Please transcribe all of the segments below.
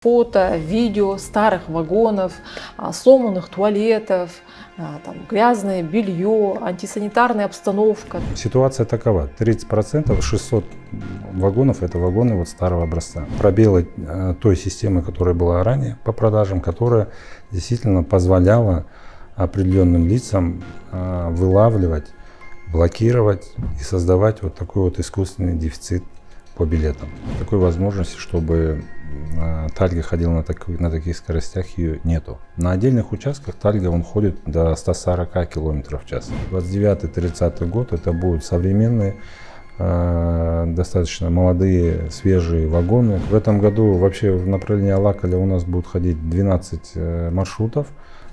Фото, видео старых вагонов, сломанных туалетов, там, грязное белье, антисанитарная обстановка. Ситуация такова: 30%, 600 вагонов — это вагоны вот старого образца. Пробелы той системы, которая была ранее по продажам, которая действительно позволяла определенным лицам вылавливать, блокировать и создавать вот такой вот искусственный дефицит по билетам. Такой возможности, чтобы Тальга ходила на таких скоростях, ее нету. На отдельных участках Тальга он ходит до 140 км в час. 29-30 год это будут современные, достаточно молодые, свежие вагоны. В этом году вообще в направлении Алакаля у нас будут ходить 12 маршрутов.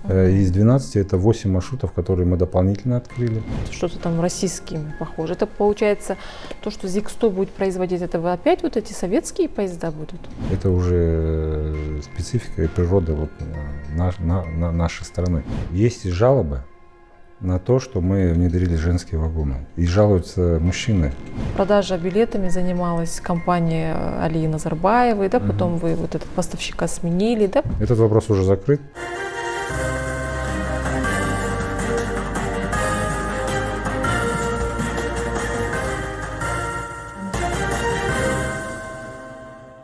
Из 12 это 8 маршрутов, которые мы дополнительно открыли. Что-то там российскими похоже. Это получается то, что ЗИК-100 будет производить, это опять вот эти советские поезда будут? Это уже специфика и природа вот нашей страны. Есть и жалобы на то, что мы внедрили женские вагоны. И жалуются мужчины. Продажа билетами занималась компания Алии Назарбаевой, да, потом вы вот этот поставщика сменили, да? Этот вопрос уже закрыт.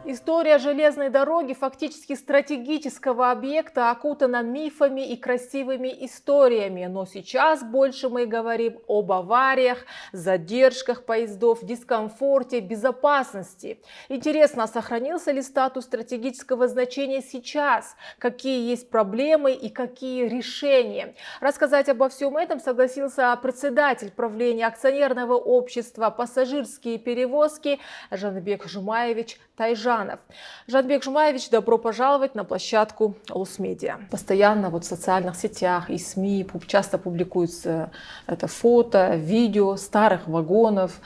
История железной дороги, фактически стратегического объекта, окутана мифами и красивыми историями. Но сейчас больше мы говорим об авариях, задержках поездов, дискомфорте, безопасности. Интересно, сохранился ли статус стратегического значения сейчас? Какие есть проблемы и какие решения? Рассказать обо всем этом согласился председатель правления акционерного общества «Пассажирские перевозки» Жанбек Жумаевич Тайжанов. Жанбек Жумаевич, добро пожаловать на площадку Улусмедиа. Постоянно вот в социальных сетях и СМИ часто публикуются это фото, видео старых вагонов,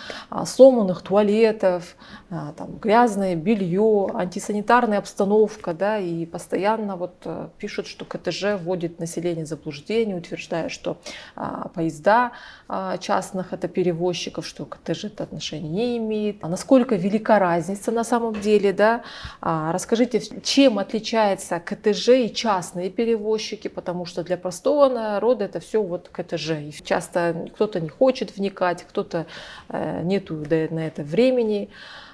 сломанных туалетов, там, грязное белье, антисанитарная обстановка, да, и постоянно вот пишут, что КТЖ вводит население в заблуждение, утверждая, что поезда частных это перевозчиков, что КТЖ это отношения не имеет. А насколько велика разница на самом деле, да? Расскажите, чем отличается КТЖ и частные перевозчики, потому что для простого народа это все вот КТЖ. И часто кто-то не хочет вникать, кто-то нету на это времени.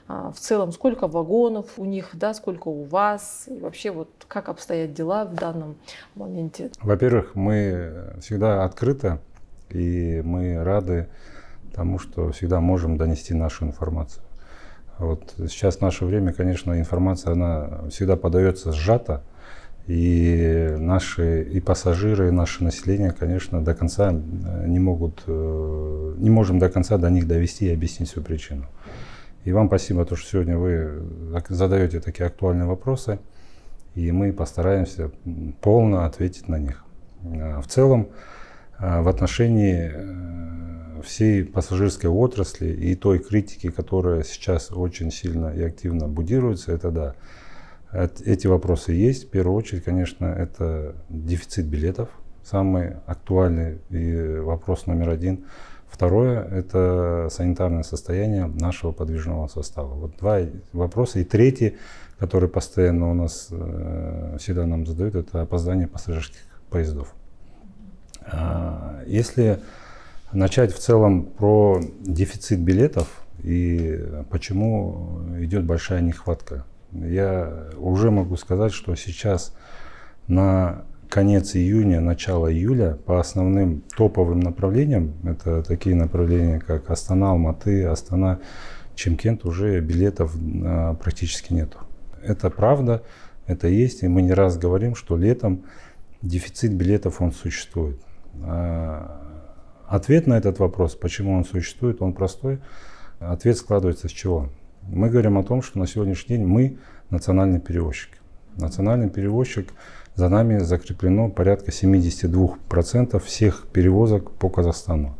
В целом, сколько вагонов у них, да, сколько у вас, и вообще вот как обстоят дела в данном моменте? Во-первых, мы всегда открыты, и мы рады тому, что всегда можем донести нашу информацию. Вот сейчас в наше время, конечно, информация, она всегда подается сжато, и наши и пассажиры, и наше население, конечно, до конца не можем до конца до них довести и объяснить всю причину. И вам спасибо, что сегодня вы задаете такие актуальные вопросы, и мы постараемся полно ответить на них. В целом, в отношении всей пассажирской отрасли и той критики, которая сейчас очень сильно и активно будируется, это да, эти вопросы есть. В первую очередь, конечно, это дефицит билетов, самый актуальный и вопрос номер один. Второе – это санитарное состояние нашего подвижного состава. Вот два вопроса. И третий, который постоянно у нас всегда нам задают, это опоздание пассажирских поездов. Если начать в целом про дефицит билетов и почему идет большая нехватка, я уже могу сказать, что сейчас на конец июня, начало июля по основным топовым направлениям, это такие направления, как Астана, Алматы, Астана, Чимкент, уже билетов практически нету. Это правда, это есть, и мы не раз говорим, что летом дефицит билетов он существует. Ответ на этот вопрос, почему он существует, он простой. Ответ складывается из чего? Мы говорим о том, что на сегодняшний день мы национальный перевозчик. Национальный перевозчик, за нами закреплено порядка 72% всех перевозок по Казахстану.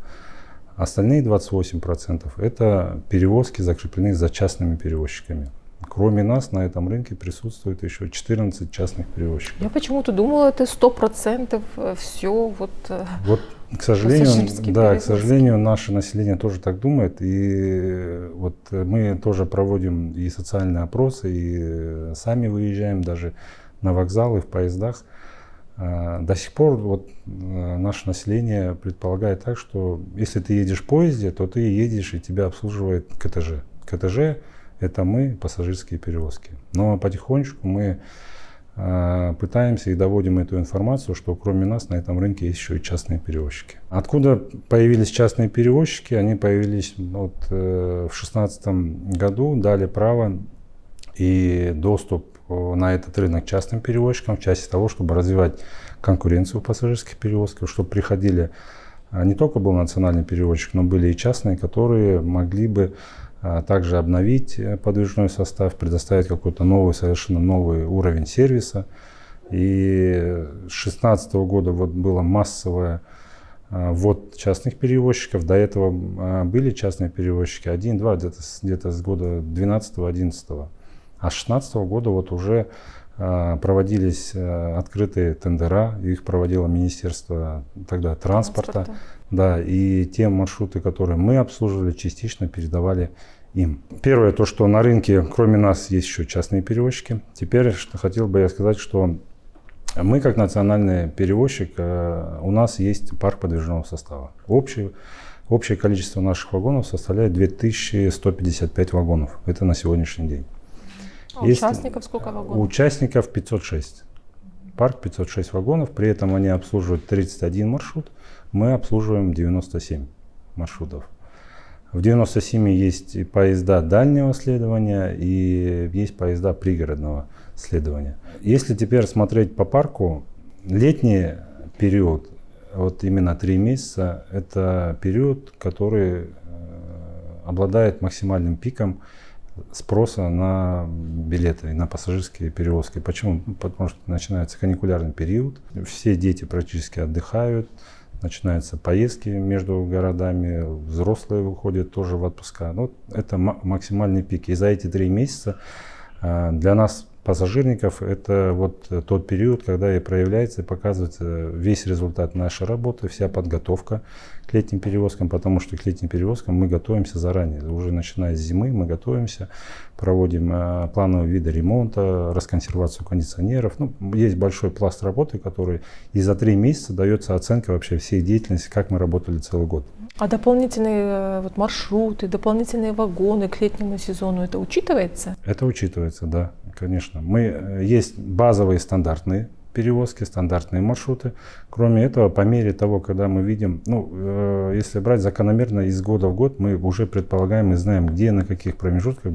Остальные 28% это перевозки закреплены за частными перевозчиками. Кроме нас на этом рынке присутствует еще 14 частных перевозчиков. Я почему-то думала, это 100% все вот. Вот, к сожалению, пассажирские да, к перевозки. сожалению, наше население тоже так думает. И вот мы тоже проводим и социальные опросы, и сами выезжаем даже на вокзалы, в поездах. До сих пор вот наше население предполагает так, что если ты едешь в поезде, то ты едешь и тебя обслуживает КТЖ. КТЖ – это мы, пассажирские перевозки. Но потихонечку мы пытаемся и доводим эту информацию, что кроме нас на этом рынке есть еще и частные перевозчики. Откуда появились частные перевозчики? Они появились вот, в 2016 году, дали право и доступ на этот рынок частным перевозчикам в части того, чтобы развивать конкуренцию в пассажирских перевозках, чтобы приходили, не только был национальный перевозчик, но были и частные, которые могли бы также обновить подвижной состав, предоставить какой-то новый, совершенно новый уровень сервиса. И с 2016 года вот было массовое ввод частных перевозчиков. До этого были частные перевозчики 1-2, где-то с года 12-11. А с 2016 года вот уже проводились открытые тендера, их проводило Министерство тогда транспорта. Да, и те маршруты, которые мы обслуживали, частично передавали им. Первое, то, что на рынке, кроме нас, есть еще частные перевозчики. Теперь, что хотел бы я сказать, что мы, как национальный перевозчик, у нас есть парк подвижного состава. Общее количество наших вагонов составляет 2155 вагонов. Это на сегодняшний день. А участников сколько вагонов? Участников 506. Парк 506 вагонов, при этом они обслуживают 31 маршрут, мы обслуживаем 97 маршрутов. В 97 есть и поезда дальнего следования, и есть поезда пригородного следования. Если теперь смотреть по парку, летний период, вот именно 3 месяца, это период, который обладает максимальным пиком спроса на билеты и на пассажирские перевозки. Почему? Потому что начинается каникулярный период, все дети практически отдыхают, начинаются поездки между городами, взрослые выходят тоже в отпуска. Ну, это максимальный пик. И за эти 3 месяца для нас, пассажирников, это вот тот период, когда и проявляется, и показывается весь результат нашей работы, вся подготовка к летним перевозкам, потому что к летним перевозкам мы готовимся заранее. Уже начиная с зимы мы готовимся, проводим плановые виды ремонта, расконсервацию кондиционеров. Ну, есть большой пласт работы, который и за 3 месяца дается оценка вообще всей деятельности, как мы работали целый год. А дополнительные вот маршруты, дополнительные вагоны к летнему сезону, это учитывается? Это учитывается, да, конечно. Есть базовые стандартные перевозки, стандартные маршруты. Кроме этого, по мере того, когда мы видим, если брать закономерно из года в год, мы уже предполагаем и знаем, где, на каких промежутках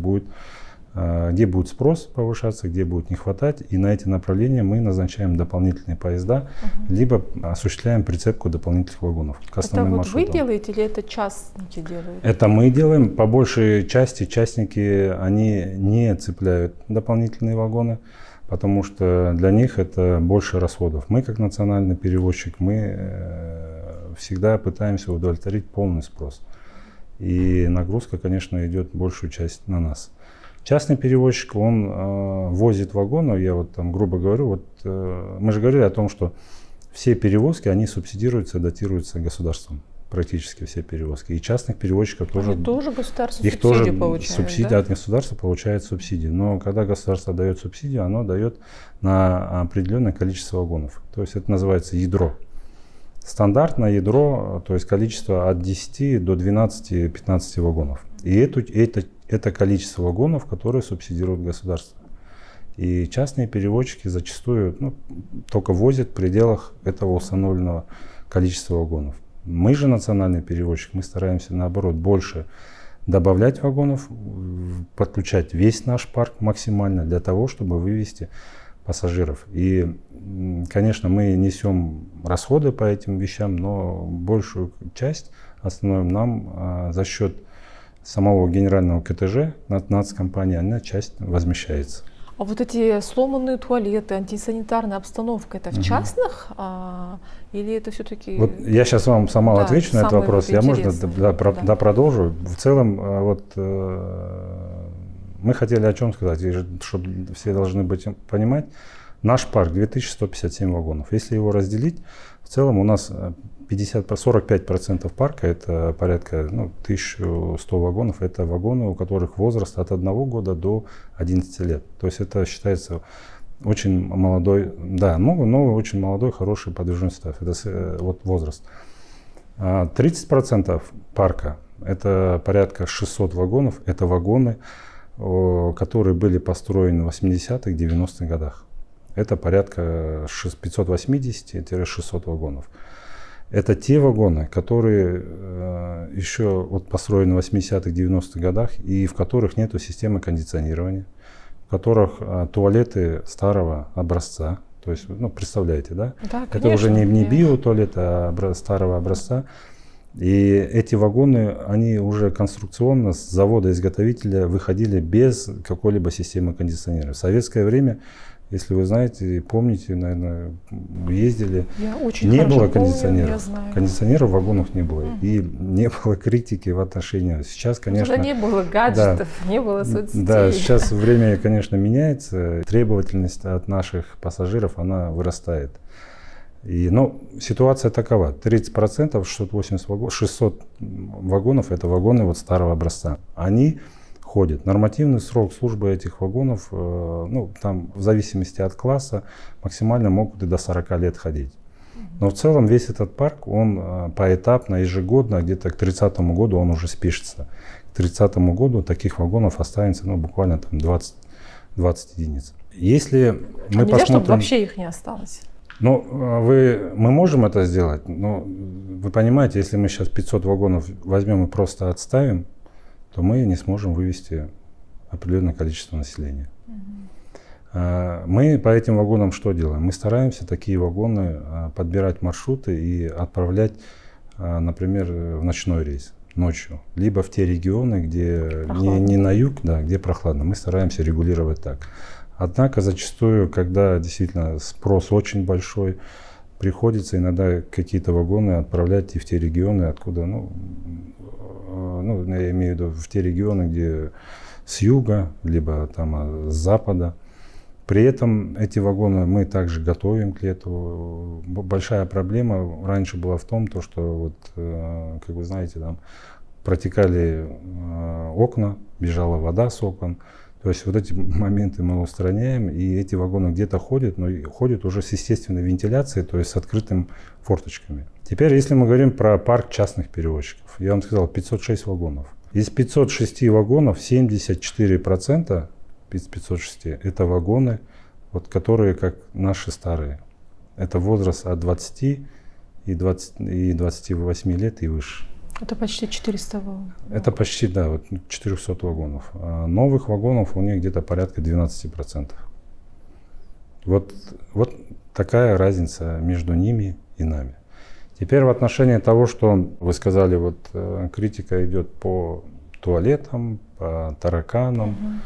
где будет спрос повышаться, где будет не хватать. И на эти направления мы назначаем дополнительные поезда, либо осуществляем прицепку дополнительных вагонов к основным маршрутам. Это вот вы делаете или это частники делают? Это мы делаем. По большей части частники, они не цепляют дополнительные вагоны, потому что для них это больше расходов. Мы, как национальный перевозчик, мы всегда пытаемся удовлетворить полный спрос. И нагрузка, конечно, идет большую часть на нас. Частный перевозчик, он возит вагоны, я вот там грубо говорю, мы же говорили о том, что все перевозки, они субсидируются, датируются государством, практически все перевозки. И частных перевозчиков тоже. Они тоже государство их субсидию тоже получает, субсидия, да? от государства получает субсидии. Но когда государство дает субсидию, оно дает на определенное количество вагонов. То есть это называется ядро. Стандартное ядро, то есть количество от 10 до 12-15 вагонов. И это количество вагонов, которые субсидирует государство. И частные перевозчики зачастую только возят в пределах этого установленного количества вагонов. Мы же национальный перевозчик, мы стараемся наоборот больше добавлять вагонов, подключать весь наш парк максимально для того, чтобы вывести пассажиров. И, конечно, мы несем расходы по этим вещам, но большую часть основной нам за счет самого генерального КТЖ нацкомпании, она часть возмещается. А вот эти сломанные туалеты, антисанитарная обстановка, это в частных или это все-таки... Вот я сейчас вам сама отвечу на этот вопрос. Я, можно, продолжу. В целом, Мы хотели о чем сказать, и чтобы все должны понимать. Наш парк 2157 вагонов. Если его разделить, в целом у нас 45% парка, это порядка 1100 вагонов, это вагоны, у которых возраст от 1 года до 11 лет. То есть это считается очень молодой, да, новый, очень молодой, хороший подвижной состав. Это вот возраст. 30% парка, это порядка 600 вагонов, это вагоны, которые были построены в 80-х, 90-х годах. Это порядка 580-600 вагонов. Это те вагоны, которые еще построены в 80-х, 90-х годах и в которых нет системы кондиционирования, в которых туалеты старого образца. То есть, представляете, да? Да, конечно, это уже не биотуалет, а старого образца. И эти вагоны, они уже конструкционно с завода-изготовителя выходили без какой-либо системы кондиционирования. В советское время, если вы знаете, помните, наверное, ездили, не было кондиционеров. Я знаю. Кондиционеров в вагонах не было. И не было критики в отношении. Сейчас, конечно... Уже не было гаджетов, не было соцсетей. Да, сейчас время, конечно, меняется. Требовательность от наших пассажиров, она вырастает. Ситуация такова. 30%, 600 вагонов, это вагоны старого образца. Они ходят. Нормативный срок службы этих вагонов, там в зависимости от класса, максимально могут и до 40 лет ходить. Но в целом весь этот парк, он поэтапно, ежегодно, где-то к 30 году он уже спишется. К 30 году таких вагонов останется буквально 20 единиц. Если мы нельзя, чтобы вообще их не осталось? Мы можем это сделать, но вы понимаете, если мы сейчас 500 вагонов возьмем и просто отставим, то мы не сможем вывести определенное количество населения. Мы по этим вагонам что делаем? Мы стараемся такие вагоны подбирать маршруты и отправлять, например, в ночной рейс, ночью. Либо в те регионы, где не на юг, да, где прохладно. Мы стараемся регулировать так. Однако зачастую, когда действительно спрос очень большой, приходится иногда какие-то вагоны отправлять и в те регионы, откуда, я имею в виду в те регионы, где с юга, либо там с запада. При этом эти вагоны мы также готовим к лету. Большая проблема раньше была в том, что как вы знаете, там протекали окна, бежала вода с окон. То есть эти моменты мы устраняем, и эти вагоны где-то ходят, но ходят уже с естественной вентиляцией, то есть с открытыми форточками. Теперь, если мы говорим про парк частных перевозчиков, я вам сказал, 506 вагонов. Из 506 вагонов 74% из 506 это вагоны, которые как наши старые. Это возраст от 20 и 28 лет и выше. Это почти 400 вагонов. Это почти, 400 вагонов. А новых вагонов у них где-то порядка 12%. Вот такая разница между ними и нами. Теперь в отношении того, что вы сказали, критика идет по туалетам, по тараканам,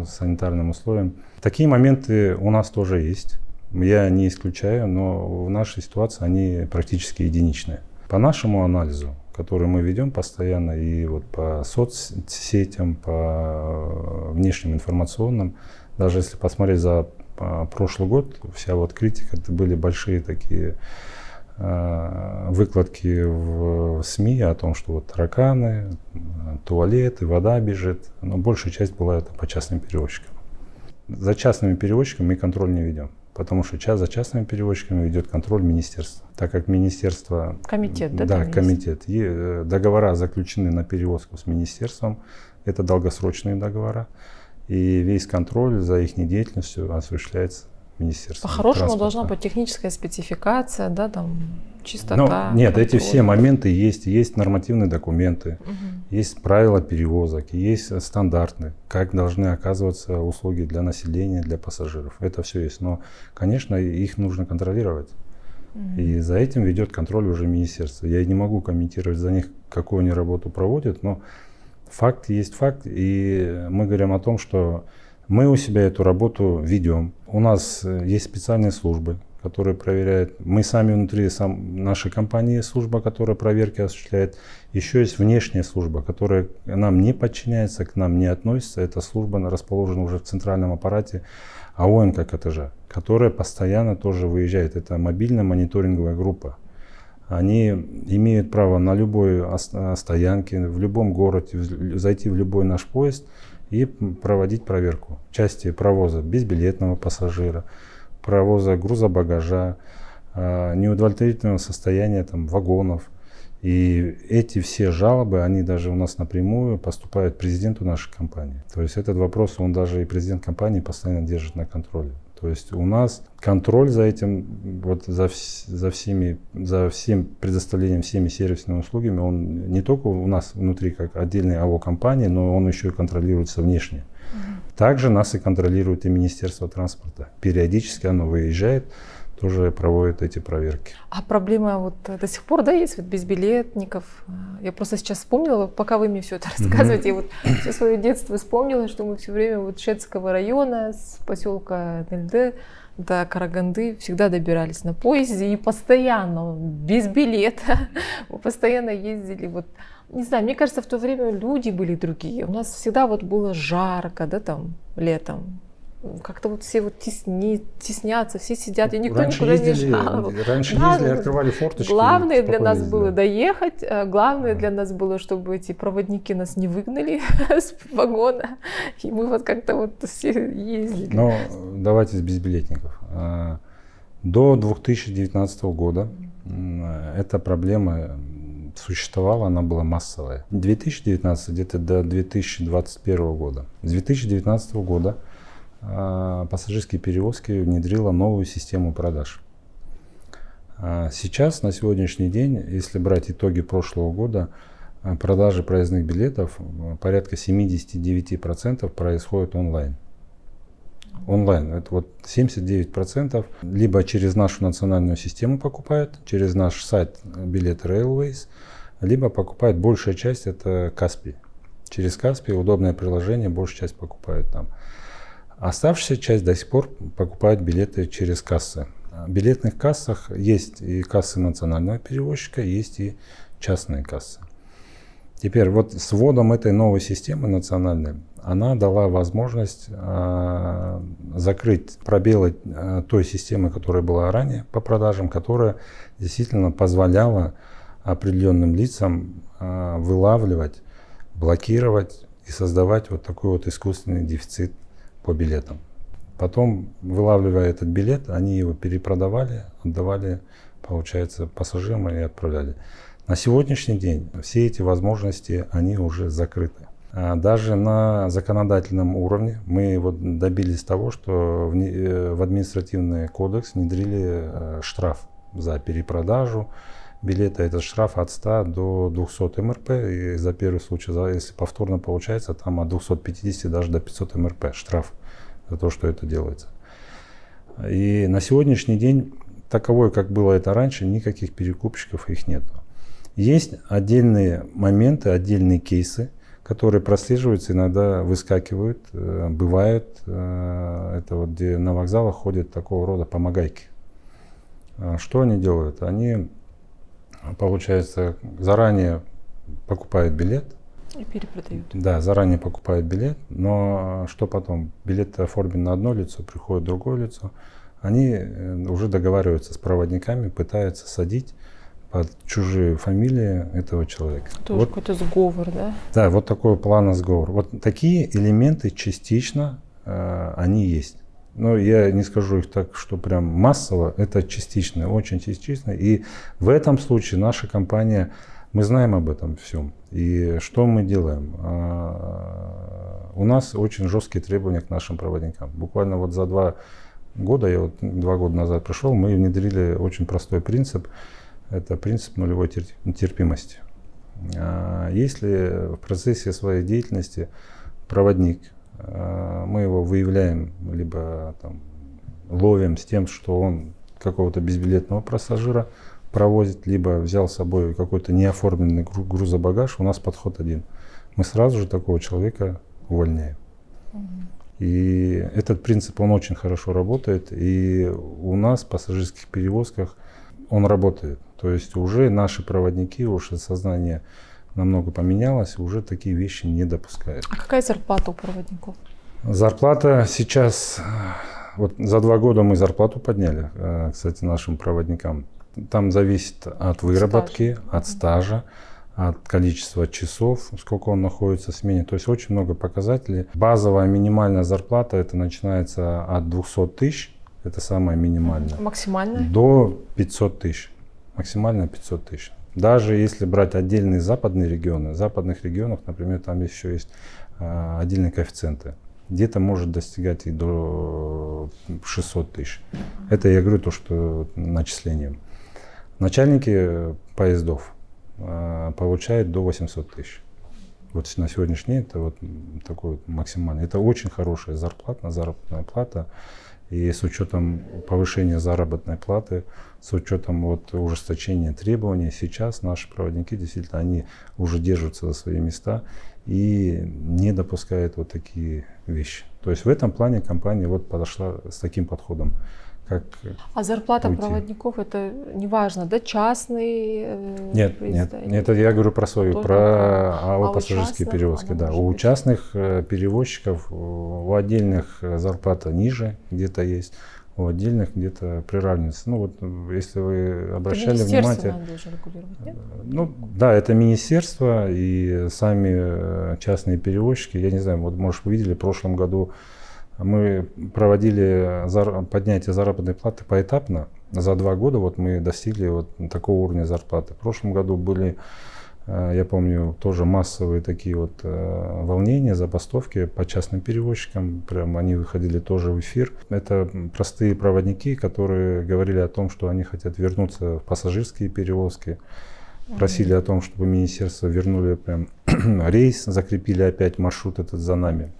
санитарным условиям. Такие моменты у нас тоже есть. Я не исключаю, но в нашей ситуации они практически единичные. По нашему анализу, который мы ведем постоянно и по соцсетям, по внешним информационным, даже если посмотреть за прошлый год, вся критика, это были большие такие выкладки в СМИ о том, что тараканы, туалеты, вода бежит, но большая часть была это по частным перевозчикам. За частными перевозчиками мы контроль не ведем. Потому что за частными перевозчиками ведет контроль министерства. Так как министерство... Комитет, да? Да, комитет. И договора заключены на перевозку с министерством. Это долгосрочные договора. И весь контроль за их деятельностью осуществляется министерством. По-хорошему должна быть техническая спецификация, чистота. Нет, контроль. Эти все моменты есть. Есть нормативные документы, есть правила перевозок, есть стандарты, как должны оказываться услуги для населения, для пассажиров. Это все есть. Но, конечно, их нужно контролировать. И за этим ведет контроль уже министерство. Я не могу комментировать за них, какую они работу проводят, но факт есть факт. И мы говорим о том, что мы у себя эту работу ведем. У нас есть специальные службы, который проверяет. Мы сами внутри нашей компании служба, которая проверки осуществляет. Еще есть внешняя служба, которая нам не подчиняется, к нам не относится. Эта служба расположена уже в центральном аппарате АО НККТЖ, которая постоянно тоже выезжает. Это мобильная мониторинговая группа. Они имеют право на любой стоянке, в любом городе, зайти в любой наш поезд и проводить проверку в части провоза безбилетного пассажира, провоза груза багажа, неудовлетворительного состояния вагонов. И эти все жалобы, они даже у нас напрямую поступают президенту нашей компании. То есть этот вопрос, он даже и президент компании постоянно держит на контроле. То есть у нас контроль за этим, за всем предоставлением всеми сервисными услугами, он не только у нас внутри как отдельной АО компании, но он еще и контролируется внешне. Также нас и контролирует и Министерство транспорта. Периодически оно выезжает, тоже проводит эти проверки. А проблема до сих пор, есть безбилетников? Я просто сейчас вспомнила, пока вы мне все это рассказываете, я все свое детство вспомнила, что мы все время Шетского района, с поселка НЛД до Караганды всегда добирались на поезде и постоянно, без билета, мы постоянно ездили. Не знаю, мне кажется, в то время люди были другие. У нас всегда было жарко, летом. Как-то все теснятся, все сидят, и никто никуда не жаловался. Раньше ездили, открывали форточки. Главное для нас было доехать, главное для нас было, чтобы эти проводники нас не выгнали с вагона, и мы как-то все ездили. Но давайте с безбилетников. До 2019 года эта проблема существовала, она была массовая. 2019 где-то до 2021 года. С 2019 года пассажирские перевозки внедрила новую систему продаж. Сейчас, на сегодняшний день, если брать итоги прошлого года, продажи проездных билетов порядка 79% происходит онлайн. Онлайн. Это 79% либо через нашу национальную систему покупают, через наш сайт Билеты Railways, либо покупают, большая часть это Каспий. Через Каспий удобное приложение, большая часть покупают там. Оставшаяся часть до сих пор покупает билеты через кассы. В билетных кассах есть и кассы национального перевозчика, есть и частные кассы. Теперь с вводом этой новой системы национальной, она дала возможность закрыть пробелы той системы, которая была ранее по продажам, которая действительно позволяла определенным лицам вылавливать, блокировать и создавать такой искусственный дефицит по билетам. Потом, вылавливая этот билет, они его перепродавали, отдавали, получается, пассажирам и отправляли. На сегодняшний день все эти возможности, они уже закрыты. Даже на законодательном уровне мы добились того, что в административный кодекс внедрили штраф за перепродажу билета. Этот штраф от 100 до 200 МРП. И за первый случай, если повторно получается, там от 250 даже до 500 МРП штраф за то, что это делается. И на сегодняшний день, таковой, как было это раньше, никаких перекупщиков их нет. Есть отдельные моменты, отдельные кейсы, которые прослеживаются, иногда выскакивают, бывают. Это где на вокзалах ходят такого рода помогайки. Что они делают? Они, получается, заранее покупают билет. И перепродают. Да, заранее покупают билет, но что потом? Билет оформлен на одно лицо, приходит другое лицо. Они уже договариваются с проводниками, пытаются садить под чужие фамилии этого человека. Тоже какой-то сговор, да? Да, такой план сговор. Такие элементы частично они есть. Но я не скажу их так, что прям массово, это частично, очень частично. И в этом случае наша компания, мы знаем об этом всем. И что мы делаем? У нас очень жесткие требования к нашим проводникам. Буквально за 2 года, я 2 года назад пришел, мы внедрили очень простой принцип. Это принцип нулевой терпимости. Если в процессе своей деятельности проводник, мы его выявляем, либо ловим с тем, что он какого-то безбилетного пассажира провозит, либо взял с собой какой-то неоформленный грузобагаж, у нас подход один. Мы сразу же такого человека увольняем. И этот принцип, он очень хорошо работает. И у нас в пассажирских перевозках он работает. То есть уже наши проводники, уже сознание намного поменялось, уже такие вещи не допускают. А какая зарплата у проводников? Зарплата сейчас, вот за 2 года мы зарплату подняли, кстати, нашим проводникам. Там зависит от выработки, от стажа, от количества часов, сколько он находится в смене. То есть очень много показателей. Базовая минимальная зарплата, это начинается от 200 тысяч, это самая минимальная. Максимальная? До 500 тысяч. Максимально 500 тысяч. Даже если брать отдельные западные регионы, в западных регионах, например, там еще есть отдельные коэффициенты. Где-то может достигать и до 600 тысяч. Это я говорю то, что начислением. Начальники поездов получают до 800 тысяч. Вот на сегодняшний день это вот такой вот максимальный. Это очень хорошая заработная плата. И с учетом повышения заработной платы, с учетом вот ужесточения требований, сейчас наши проводники действительно они уже держатся за свои места и не допускают вот такие вещи. То есть в этом плане компания вот подошла с таким подходом. Как а зарплата уйти. Проводников это не важно, да, частные? Нет, это я говорю про свою, только про АО пассажирские частных перевозки. Да. У быть. частных перевозчиков, у отдельных зарплата ниже где-то есть, у отдельных где-то приравнивается. Ну вот, если вы обращали внимание, должен регулировать, нет? ну да, это министерство и сами частные перевозчики. Я не знаю, вот может вы видели в прошлом году. Мы проводили поднятие заработной платы поэтапно. За 2 года вот мы достигли вот такого уровня зарплаты. В прошлом году были, я помню, тоже массовые такие вот волнения, забастовки по частным перевозчикам. Прям они выходили тоже в эфир. Это простые проводники, которые говорили о том, что они хотят вернуться в пассажирские перевозки. Просили о том, чтобы министерство вернули прям рейс, закрепили опять маршрут этот за нами.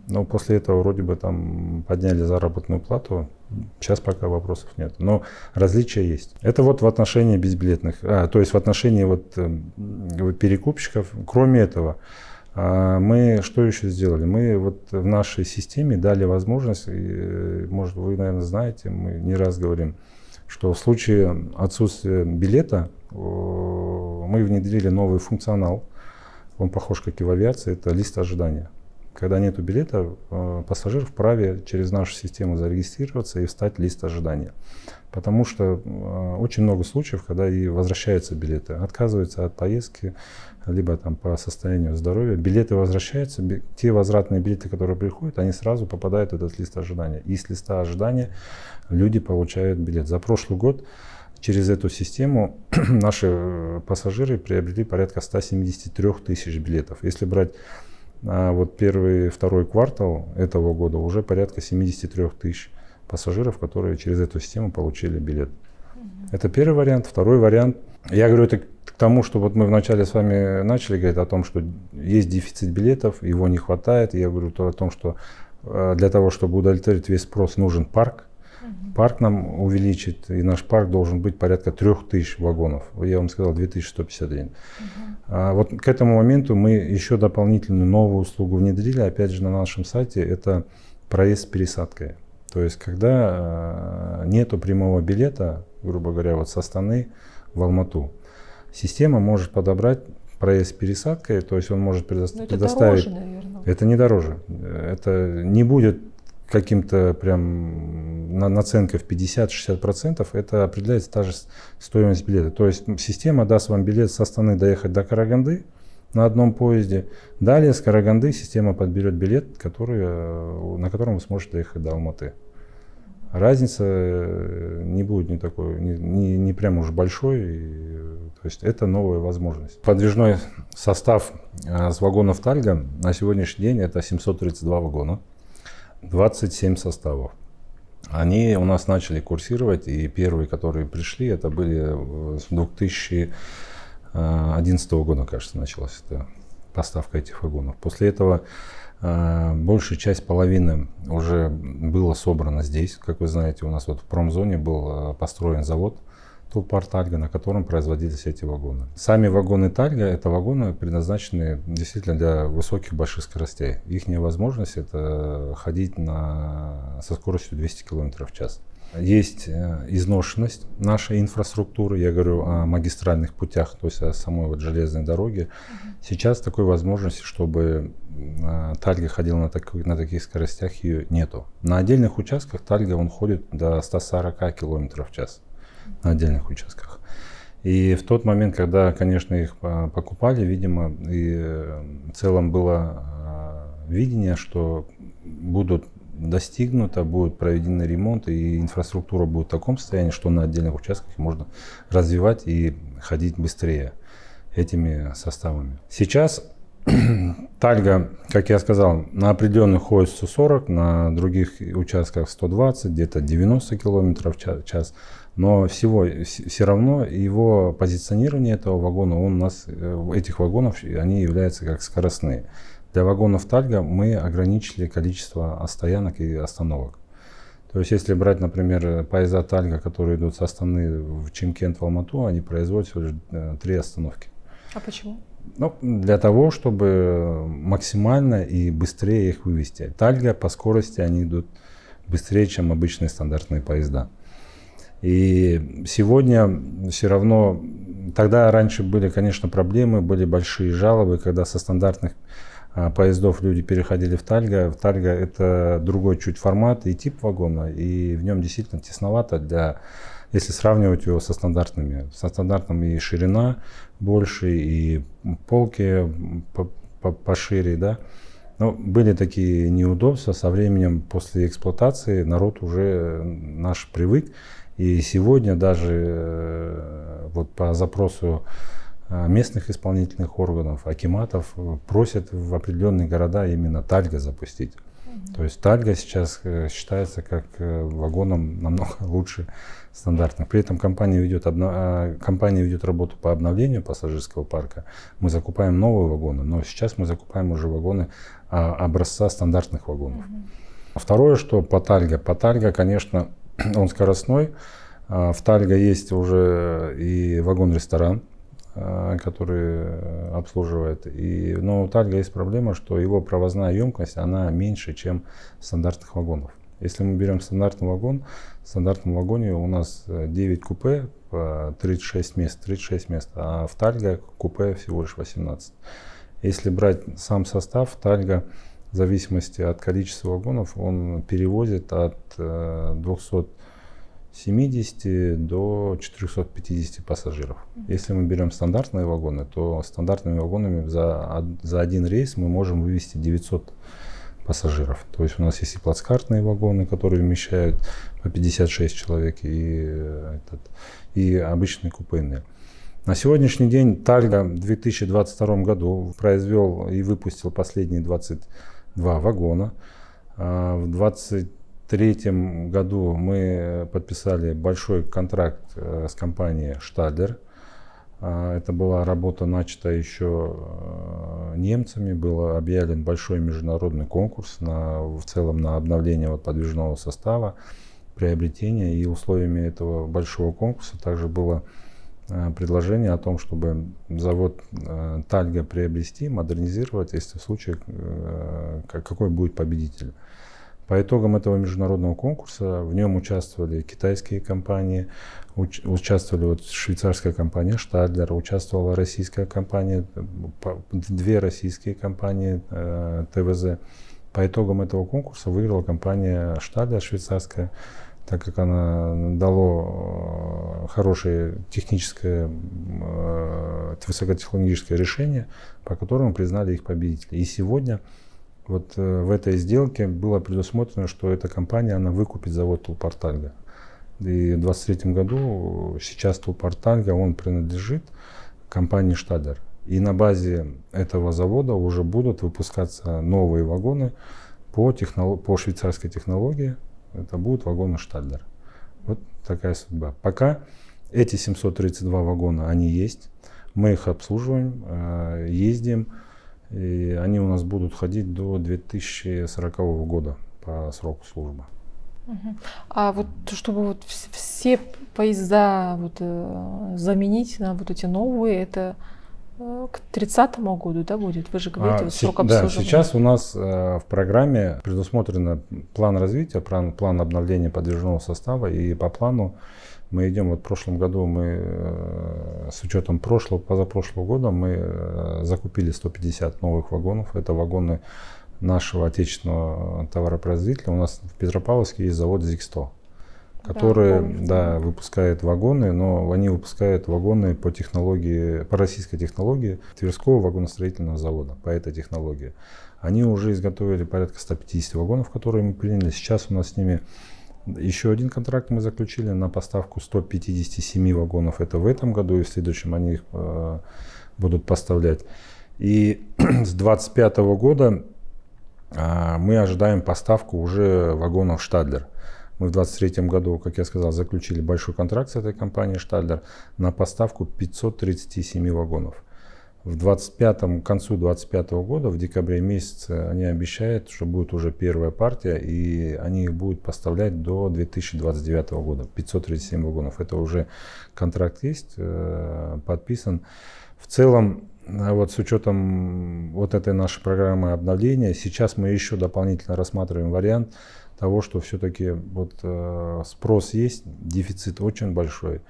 Но после этого вроде бы там подняли заработную плату. Сейчас пока вопросов нет. Но различия есть. Это вот в отношении безбилетных, то есть в отношении вот перекупщиков. Кроме этого, мы что еще сделали? Мы вот в нашей системе дали возможность, может вы, наверное, знаете, мы не раз говорим, что в случае отсутствия билета мы внедрили новый функционал. Он похож, как и в авиации, это лист ожидания. Когда нет билета, пассажир вправе через нашу систему зарегистрироваться и встать в лист ожидания. Потому что очень много случаев, когда и возвращаются билеты, отказываются от поездки, либо там по состоянию здоровья. Билеты возвращаются, те возвратные билеты, которые приходят, они сразу попадают в этот лист ожидания. И с листа ожидания люди получают билет. За прошлый год через эту систему наши пассажиры приобрели порядка 173 тысяч билетов. Если брать вот первый, второй квартал этого года, уже порядка 73 тысяч пассажиров, которые через эту систему получили билет. Это первый вариант. Второй вариант. Я говорю это к тому, что вот мы вначале с вами начали говорить о том, что есть дефицит билетов, его не хватает. Я говорю о том, что для того, чтобы удовлетворить весь спрос, нужен парк. Парк нам увеличит, и наш парк должен быть порядка 3000 вагонов. Я вам сказал 2151. Вот к этому моменту мы еще дополнительную новую услугу внедрили, опять же на нашем сайте, это проезд с пересадкой. То есть когда нету прямого билета, грубо говоря, вот с Астаны в Алмату, система может подобрать проезд с пересадкой, то есть он может предоставить. Это дороже, наверное. Это не дороже. Это не будет каким-то прям наценкой в 50-60%, это определяется та же стоимость билета. То есть система даст вам билет с Астаны доехать до Караганды на одном поезде. Далее с Караганды система подберет билет, на котором вы сможете доехать до Алматы. Разница не будет не прям уж большой. То есть это новая возможность. Подвижной состав с вагонов Тальго на сегодняшний день это 732 вагона. 27 составов. Они у нас начали курсировать, и первые, которые пришли, это были с 2011 года, кажется, началась эта поставка этих вагонов. После этого большая часть, половины уже было собрано здесь. Как вы знаете, у нас вот в промзоне был построен завод. Тулпар Тальга, на котором производились эти вагоны. Сами вагоны Тальга — это вагоны, предназначенные действительно для высоких больших скоростей. Их возможность — это ходить со скоростью 200 км в час. Есть изношенность нашей инфраструктуры, я говорю о магистральных путях, то есть о самой железной дороге. Сейчас такой возможности, чтобы Тальга ходила на таких скоростях, ее нету. На отдельных участках Тальга он ходит до 140 км в час. На отдельных участках. И в тот момент, когда, конечно, их покупали, видимо, и в целом было видение, что будет проведены ремонт, и инфраструктура будет в таком состоянии, что на отдельных участках можно развивать и ходить быстрее этими составами. Сейчас Тальга, как я сказал, на определенных ходит 140, на других участках 120, где-то 90 км в час. Но все равно его позиционирование этого вагона, этих вагонов, они являются как скоростные. Для вагонов Тальга мы ограничили количество стоянок и остановок. То есть, если брать, например, поезда Тальга, которые идут со Астаны в Чимкент, в Алмату, они производят всего лишь 3 остановки. А почему? Для того, чтобы максимально и быстрее их вывести. Тальга по скорости они идут быстрее, чем обычные стандартные поезда. И сегодня все равно, тогда раньше были, конечно, проблемы, были большие жалобы, когда со стандартных поездов люди переходили в Тальга. В Тальга это другой чуть формат и тип вагона, и в нем действительно тесновато, если сравнивать его со стандартными. Со стандартным и ширина больше, и полки пошире, да. Но были такие неудобства. Со временем, после эксплуатации, народ уже наш привык. И сегодня даже по запросу местных исполнительных органов, акиматов, просят в определенные города именно Тальга запустить. То есть Тальга сейчас считается как вагоном намного лучше стандартных. При этом компания ведет работу по обновлению пассажирского парка. Мы закупаем новые вагоны, но сейчас мы закупаем уже вагоны образца стандартных вагонов. Второе, что по Тальга, конечно, он скоростной. В Тальга есть уже и вагон-ресторан, который обслуживает. Но у Тальга есть проблема, что его провозная емкость, она меньше, чем стандартных вагонов. Если мы берем стандартный вагон, в стандартном вагоне у нас 9 купе по 36 мест, а в Тальга купе всего лишь 18. Если брать сам состав, Тальга в зависимости от количества вагонов, он перевозит от 270 до 450 пассажиров. Если мы берем стандартные вагоны, то стандартными вагонами за один рейс мы можем вывести 900 пассажиров. То есть у нас есть и плацкартные вагоны, которые вмещают по 56 человек, и обычные купейные. На сегодняшний день Тальга в 2022 году произвел и выпустил последние 22 вагона. В 2023 году мы подписали большой контракт с компанией Stadler. Это была работа, начата еще немцами. Был объявлен большой международный конкурс в целом на обновление подвижного состава, приобретение. И условиями этого большого конкурса также было предложение о том, чтобы завод Тальга приобрести, модернизировать, если в случае какой будет победитель. По итогам этого международного конкурса в нем участвовали китайские компании, участвовали швейцарская компания Stadler, участвовала российская компания, 2 российские компании ТВЗ. По итогам этого конкурса выиграла компания Stadler швейцарская, так как она дала хорошее высокотехнологическое решение, по которому признали их победителей. И сегодня в этой сделке было предусмотрено, что эта компания она выкупит завод Тулпар Тальга. И в 2023 году сейчас Тулпар Тальга он принадлежит компании Stadler. И на базе этого завода уже будут выпускаться новые вагоны по швейцарской технологии. Это будут вагоны Stadler. Вот такая судьба. Пока эти 732 вагона, они есть. Мы их обслуживаем, ездим. И они у нас будут ходить до 2040 года по сроку службы. А чтобы все поезда заменить на вот эти новые, это к 30-му году, да, будет? Вы же говорите, срок обслуживания. Да, сейчас у нас в программе предусмотрено план развития, план обновления подвижного состава, и по плану мы идем. Вот в прошлом году мы, с учетом позапрошлого года, мы закупили 150 новых вагонов. Это вагоны нашего отечественного товаропроизводителя. У нас в Петропавловске есть завод ЗИК-100, который выпускает вагоны, но они выпускают вагоны по российской технологии Тверского вагоностроительного завода, по этой технологии. Они уже изготовили порядка 150 вагонов, которые мы приняли. Сейчас у нас с ними еще один контракт мы заключили на поставку 157 вагонов. Это в этом году, и в следующем они их будут поставлять. И с 2025 года мы ожидаем поставку уже вагонов «Штадлер». Мы в 2023 году, как я сказал, заключили большой контракт с этой компанией «Штадлер» на поставку 537 вагонов. К концу 2025 года, в декабре месяце, они обещают, что будет уже первая партия, и они их будут поставлять до 2029 года. 537 вагонов. Это уже контракт есть, подписан. В целом, вот с учетом вот этой нашей программы обновления, сейчас мы еще дополнительно рассматриваем вариант того, что все-таки спрос есть, дефицит очень большой.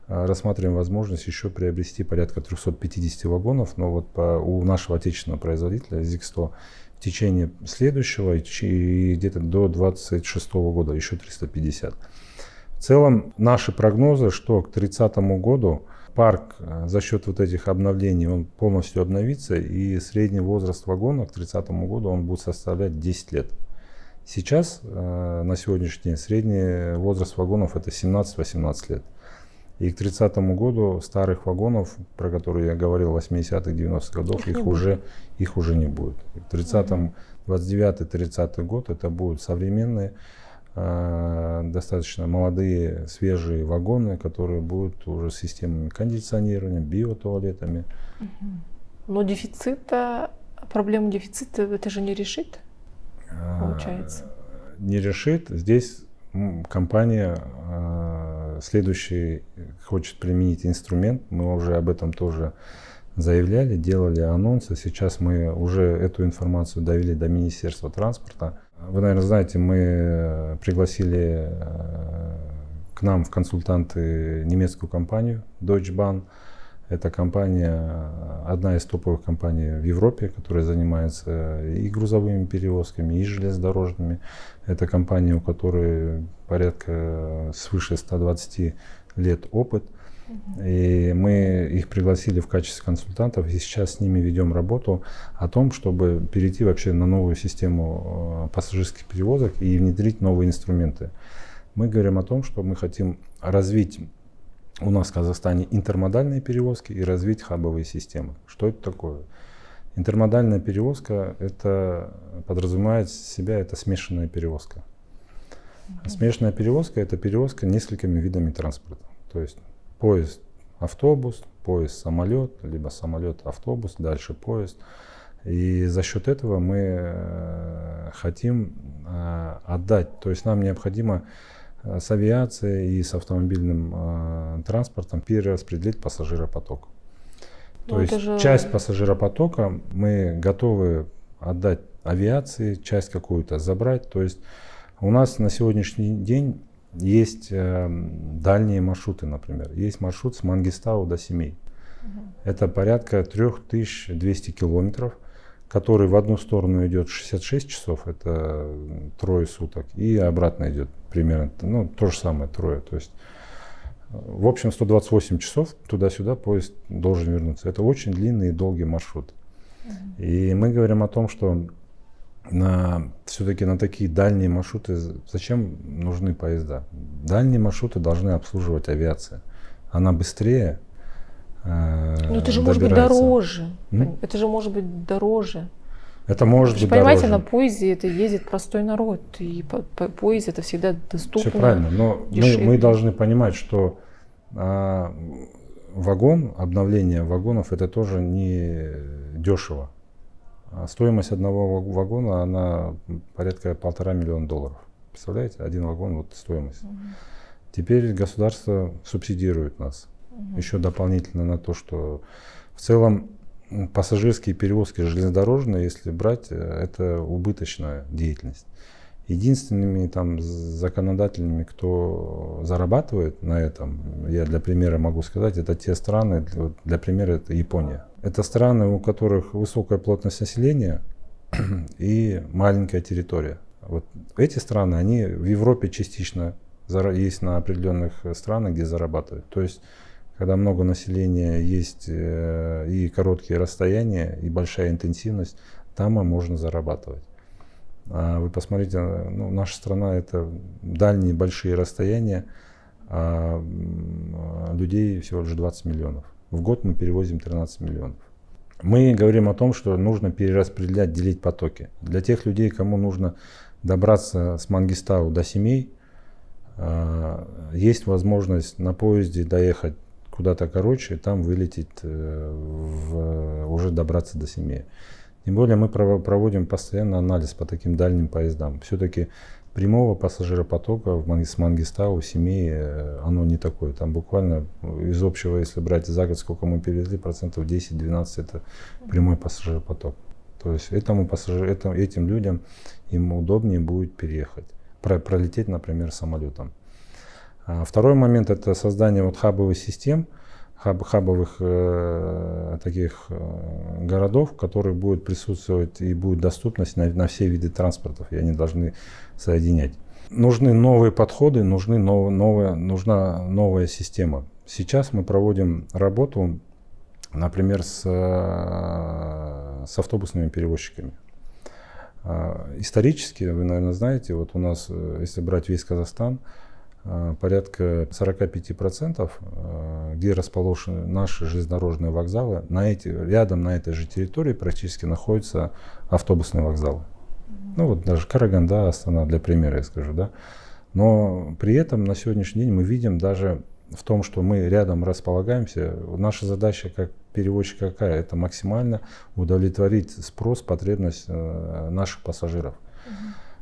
Рассматриваем возможность еще приобрести порядка 350 вагонов, но у нашего отечественного производителя ЗИК-100 в течение следующего и где-то до 2026 года еще 350. В целом наши прогнозы, что к 2030 году парк за счет вот этих обновлений он полностью обновится, и средний возраст вагона к 2030 году он будет составлять 10 лет. Сейчас, на сегодняшний день, средний возраст вагонов это 17-18 лет. И к 30 году старых вагонов, про которые я говорил, 80-х, 90-х годов, их уже не будет. К 30-м, 29-30 год это будут современные, достаточно молодые, свежие вагоны, которые будут уже с системами кондиционирования, биотуалетами. Но проблему дефицита это же не решит, получается? Не решит. Здесь компания следующий хочет применить инструмент. Мы уже об этом тоже заявляли, делали анонсы. Сейчас мы уже эту информацию довели до Министерства транспорта. Вы, наверное, знаете, мы пригласили к нам в консультанты немецкую компанию Deutsche Bahn. Это компания, одна из топовых компаний в Европе, которая занимается и грузовыми перевозками, и железнодорожными. Это компания, у которой порядка свыше 120 лет опыт. И мы их пригласили в качестве консультантов, и сейчас с ними ведем работу о том, чтобы перейти вообще на новую систему пассажирских перевозок и внедрить новые инструменты. Мы говорим о том, что мы хотим развить у нас в Казахстане интермодальные перевозки и развить хабовые системы. Что это такое? Интермодальная перевозка подразумевает себя это смешанная перевозка. Смешанная перевозка это перевозка несколькими видами транспорта. То есть поезд, автобус, поезд, самолет, либо самолет, автобус, дальше поезд. И за счет этого мы хотим отдать, то есть нам необходимо с авиацией и с автомобильным транспортом перераспределить пассажиропоток. То есть часть пассажиропотока мы готовы отдать авиации, часть какую-то забрать. То есть у нас на сегодняшний день есть дальние маршруты, например. Есть маршрут с Мангистау до Семей. Это порядка 3200 километров, который в одну сторону идет 66 часов, это трое суток, и обратно идет примерно, то же самое, трое. То есть, в общем, 128 часов туда-сюда поезд должен вернуться. Это очень длинный и долгий маршрут. И мы говорим о том, что все-таки на такие дальние маршруты зачем нужны поезда? Дальние маршруты должны обслуживать авиация. Она быстрее. Но это же может быть дороже. Это же может быть дороже. Это может быть понимаете, дороже. На поезде это ездит простой народ. И по поезде это всегда доступно. Все правильно. Но мы должны понимать, что обновление вагонов это тоже не дешево. Стоимость одного вагона, она порядка $1,5 миллиона. Представляете? Один вагон, вот стоимость. Теперь государство субсидирует нас. Еще дополнительно на то, что в целом пассажирские перевозки железнодорожные, если брать, это убыточная деятельность. Единственными там законодателями, кто зарабатывает на этом, я для примера могу сказать, это те страны, для примера это Япония. Это страны, у которых высокая плотность населения и маленькая территория. Вот эти страны, они в Европе частично есть на определенных странах, где зарабатывают. То есть, когда много населения, есть и короткие расстояния, и большая интенсивность, там можно зарабатывать. А вы посмотрите, ну, наша страна это дальние большие расстояния, а людей всего лишь 20 миллионов. В год мы перевозим 13 миллионов. Мы говорим о том, что нужно перераспределять, делить потоки. Для тех людей, кому нужно добраться с Мангистау до Семей, есть возможность на поезде доехать куда-то короче, и там вылететь, уже добраться до Семея. Тем более мы проводим постоянно анализ по таким дальним поездам. Все-таки прямого пассажиропотока с Мангистау, Семей, оно не такое. Там буквально из общего, если брать за год, сколько мы перевезли, процентов 10-12 это прямой пассажиропоток. То есть этим людям им удобнее будет переехать, пролететь, например, самолетом. Второй момент это создание вот хабовых систем, хабовых таких городов, в которых будет присутствовать и будет доступность на все виды транспортов, и они должны соединять. Нужны новые подходы, нужна новая система. Сейчас мы проводим работу, например, с автобусными перевозчиками. Исторически, вы, наверное, знаете, вот у нас, если брать весь Казахстан, порядка 45%, где расположены наши железнодорожные вокзалы, рядом на этой же территории практически находятся автобусные вокзалы. Ну вот даже Караганда, Астана, для примера я скажу, да. Но при этом на сегодняшний день мы видим даже в том, что мы рядом располагаемся, наша задача как перевозчика какая? Это максимально удовлетворить спрос, потребность наших пассажиров.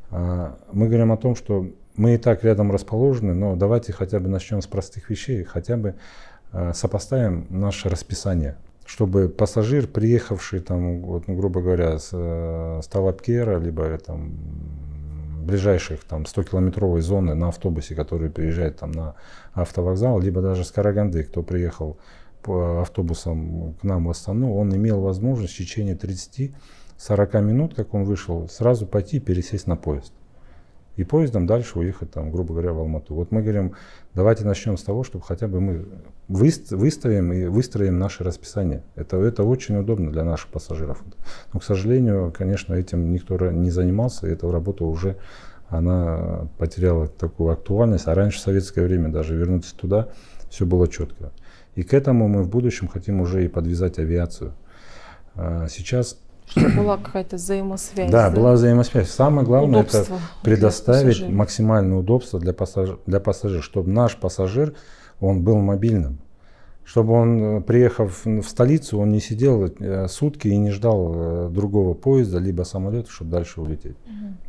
Мы говорим о том, что мы и так рядом расположены, но давайте хотя бы начнем с простых вещей, хотя бы сопоставим наше расписание, чтобы пассажир, приехавший там, вот, ну, грубо говоря, с Талапкера, либо там ближайших там 100-километровой зоны на автобусе, который приезжает там на автовокзал, либо даже с Караганды, кто приехал по автобусам к нам в Астану, он имел возможность в течение 30-40 минут, как он вышел, сразу пойти и пересесть на поезд. И поездом дальше уехать, там, грубо говоря, в Алмату. Вот мы говорим, давайте начнем с того, чтобы хотя бы мы выстроим наше расписание. Это очень удобно для наших пассажиров. Но, к сожалению, конечно, этим никто не занимался, и эта работа уже она потеряла такую актуальность. А раньше, в советское время, даже вернуться туда, все было четко. И к этому мы в будущем хотим уже и подвязать авиацию. Сейчас... Чтобы была какая-то взаимосвязь. Да, была взаимосвязь. Самое главное это предоставить для максимальное удобство для пассажира, чтобы наш пассажир он был мобильным. Чтобы он, приехав в столицу, он не сидел сутки и не ждал другого поезда, либо самолета, чтобы дальше улететь.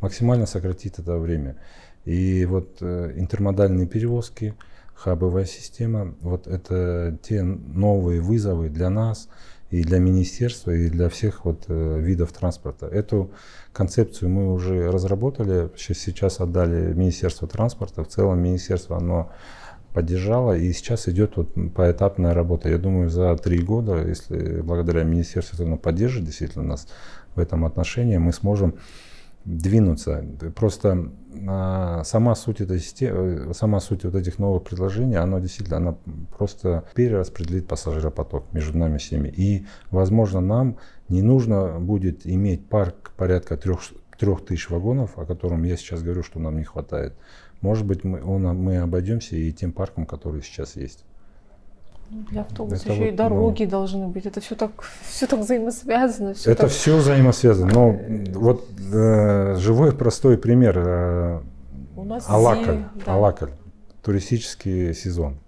Максимально сократить это время. И вот интермодальные перевозки, хабовая система, вот это те новые вызовы для нас, и для министерства, и для всех вот видов транспорта. Эту концепцию мы уже разработали, сейчас отдали Министерству транспорта. В целом министерство оно поддержало, и сейчас идет вот поэтапная работа. Я думаю, за 3 года, если благодаря министерству оно поддержит действительно нас в этом отношении, мы сможем двинуться. Просто сама суть этой системы, сама суть вот этих новых предложений, она действительно, она просто перераспределит пассажиропоток между нами всеми. И, возможно, нам не нужно будет иметь парк порядка 3000 вагонов, о котором я сейчас говорю, что нам не хватает. Может быть, мы обойдемся и тем парком, который сейчас есть. Для автобуса еще и дороги должны быть. Это все так взаимосвязано. Это все взаимосвязано. Но вот живой простой пример. У нас Алакаль, туристический сезон.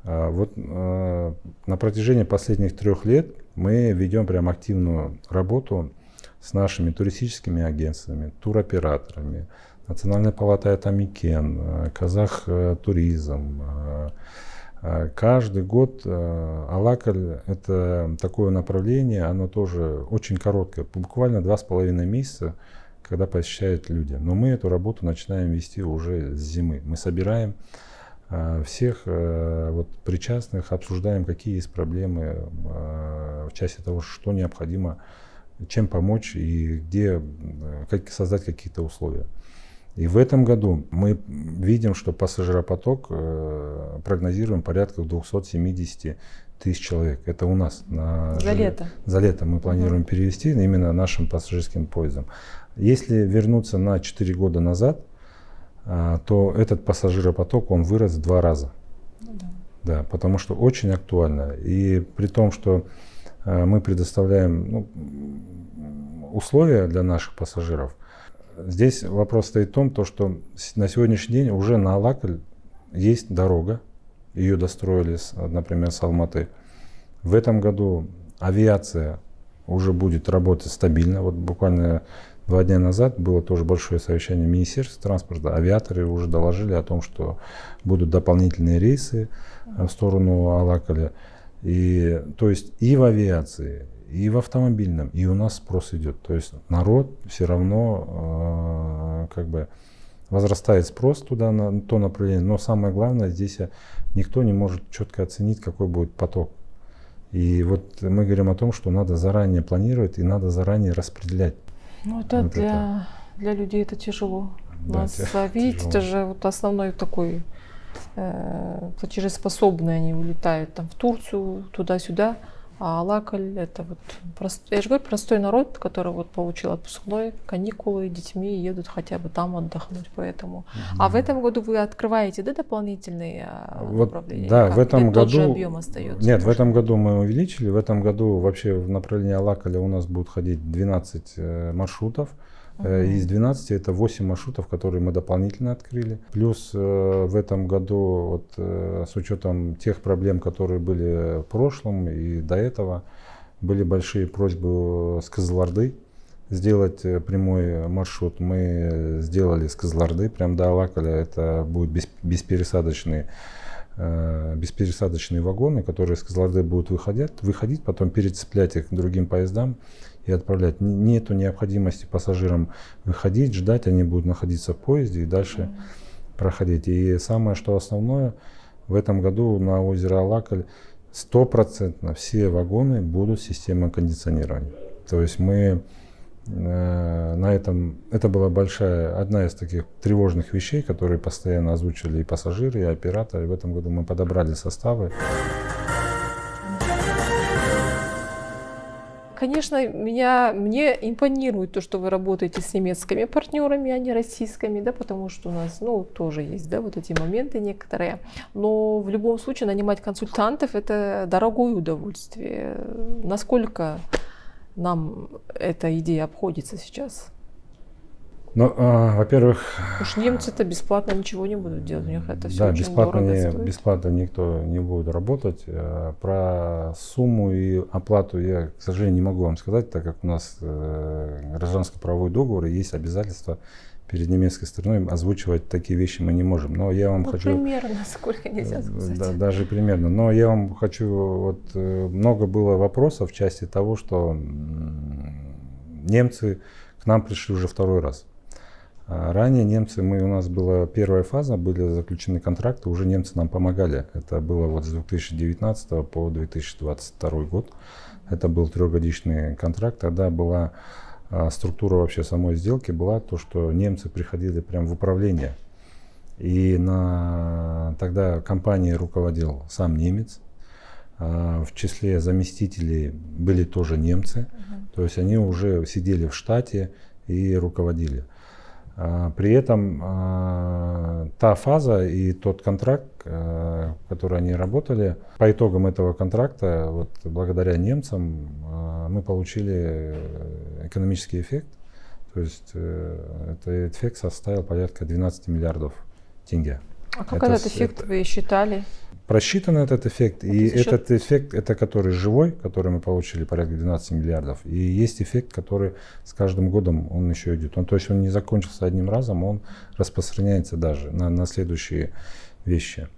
Вот на протяжении последних 3 лет мы ведем прям активную работу с нашими туристическими агентствами, туроператорами, Национальная палата Атамикен, Казах туризм. Каждый год Алакаль — это такое направление, оно тоже очень короткое, буквально 2,5 месяца, когда посещают люди. Но мы эту работу начинаем вести уже с зимы. Мы собираем всех вот, причастных, обсуждаем, какие есть проблемы в части того, что необходимо, чем помочь и где как создать какие-то условия. И в этом году мы видим, что пассажиропоток прогнозируем порядка 270 тысяч человек. Это у нас. За лето. За лето мы планируем перевести именно нашим пассажирским поездом. Если вернуться на 4 года назад, то этот пассажиропоток, он вырос в 2 раза. Да, потому что очень актуально. И при том, что мы предоставляем условия для наших пассажиров, здесь вопрос стоит в том, что на сегодняшний день уже на Алакаль есть дорога. Ее достроили, например, с Алматы. В этом году авиация уже будет работать стабильно. Вот буквально 2 дня назад было тоже большое совещание Министерства транспорта. Авиаторы уже доложили о том, что будут дополнительные рейсы в сторону Алакаля. И, то есть и в авиации, и в автомобильном, и у нас спрос идет. То есть народ все равно возрастает спрос туда, на то направление. Но самое главное, здесь никто не может четко оценить, какой будет поток. И вот мы говорим о том, что надо заранее планировать и надо заранее распределять. Ну, это вот для людей это тяжело. Да, видите, это же вот основной такой платежеспособный, они улетают там в Турцию, туда-сюда. А Алакаль — это вот я же говорю, простой народ, который вот получил отпускной, каникулы, детьми едут хотя бы там отдохнуть, поэтому. А в этом году вы открываете, да, дополнительные направления? Да, в этом году. Тот же объем остается? Нет, в этом году мы увеличили. В этом году вообще в направлении Алакаля у нас будут ходить 12 маршрутов. Из 12 это 8 маршрутов, которые мы дополнительно открыли. Плюс в этом году, вот, с учетом тех проблем, которые были в прошлом и до этого, были большие просьбы с Кызылорды сделать прямой маршрут. Мы сделали с Кызылорды прям до Алакаля. Это будет беспересадочные вагоны, которые с Кызылорды будут выходить, потом перецеплять их к другим поездам и отправлять. Нету необходимости пассажирам выходить, ждать, они будут находиться в поезде и дальше проходить. И самое, что основное, в этом году на озеро Алакаль 100% все вагоны будут с системой кондиционирования. То есть мы на этом, это была одна из таких тревожных вещей, которые постоянно озвучивали и пассажиры, и операторы. В этом году мы подобрали составы. Конечно, мне импонирует то, что вы работаете с немецкими партнерами, а не российскими, да, потому что у нас, тоже есть, да, вот эти моменты некоторые. Но в любом случае нанимать консультантов — это дорогое удовольствие. Насколько нам эта идея обходится сейчас? Во-первых... Уж немцы-то бесплатно ничего не будут делать, у них это все очень дорого стоит. Бесплатно никто не будет работать. Про сумму и оплату я, к сожалению, не могу вам сказать, так как у нас гражданско-правовой договор и есть обязательства перед немецкой стороной, озвучивать такие вещи мы не можем. Но я вам хочу... Примерно, сколько нельзя сказать. Да, даже примерно. Но я вам хочу... много было вопросов в части того, что немцы к нам пришли уже 2-й раз. Ранее немцы, у нас была первая фаза, были заключены контракты, уже немцы нам помогали. Это было с 2019 по 2022 год. Это был 3-годичный контракт. Тогда была структура вообще самой сделки, была то, что немцы приходили прямо в управление. И тогда компанией руководил сам немец. В числе заместителей были тоже немцы. То есть они уже сидели в штате и руководили. При этом та фаза и тот контракт, который они работали, по итогам этого контракта, благодаря немцам, мы получили экономический эффект. То есть этот эффект составил порядка 12 миллиардов тенге. А как этот эффект вы считали? просчитан этот эффект, и за счет- этот эффект, это который живой, который мы получили, порядка 12 миллиардов, и есть эффект, который с каждым годом он еще идет. То есть он не закончился одним разом, он распространяется даже на следующие вещи.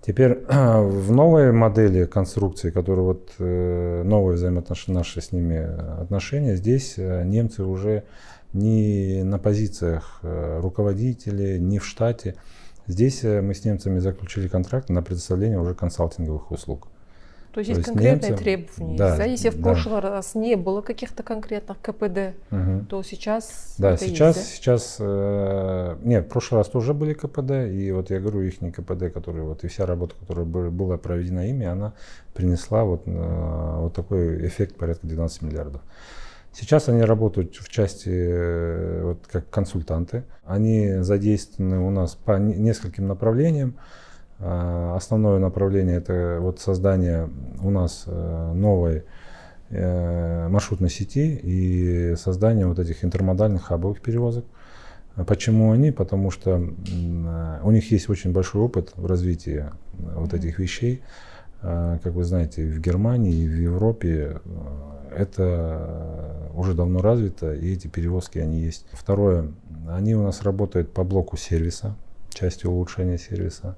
Теперь в новой модели конструкции, которые вот новые взаимоотношения, наши с ними отношения, здесь немцы уже не на позициях руководителей, не в штате. Здесь мы с немцами заключили контракт на предоставление уже консалтинговых услуг. То есть есть конкретные немцы- требования. да, Если в да. прошлый раз не было каких-то конкретных КПД, то сейчас Да, это сейчас, нет, в прошлый раз тоже были КПД, и вот я говорю, их КПД, которые вот и вся работа, которая была проведена ими, она принесла вот такой эффект порядка 12 миллиардов. Сейчас они работают в части вот как консультанты. Они задействованы у нас по нескольким направлениям. Основное направление — это вот создание у нас новой маршрутной сети и создание вот этих интермодальных хабовых перевозок. Почему они? Потому что у них есть очень большой опыт в развитии вот этих вещей. Как вы знаете, в Германии и в Европе это уже давно развито, и эти перевозки, они есть. Второе, они у нас работают по блоку сервиса, части улучшения сервиса,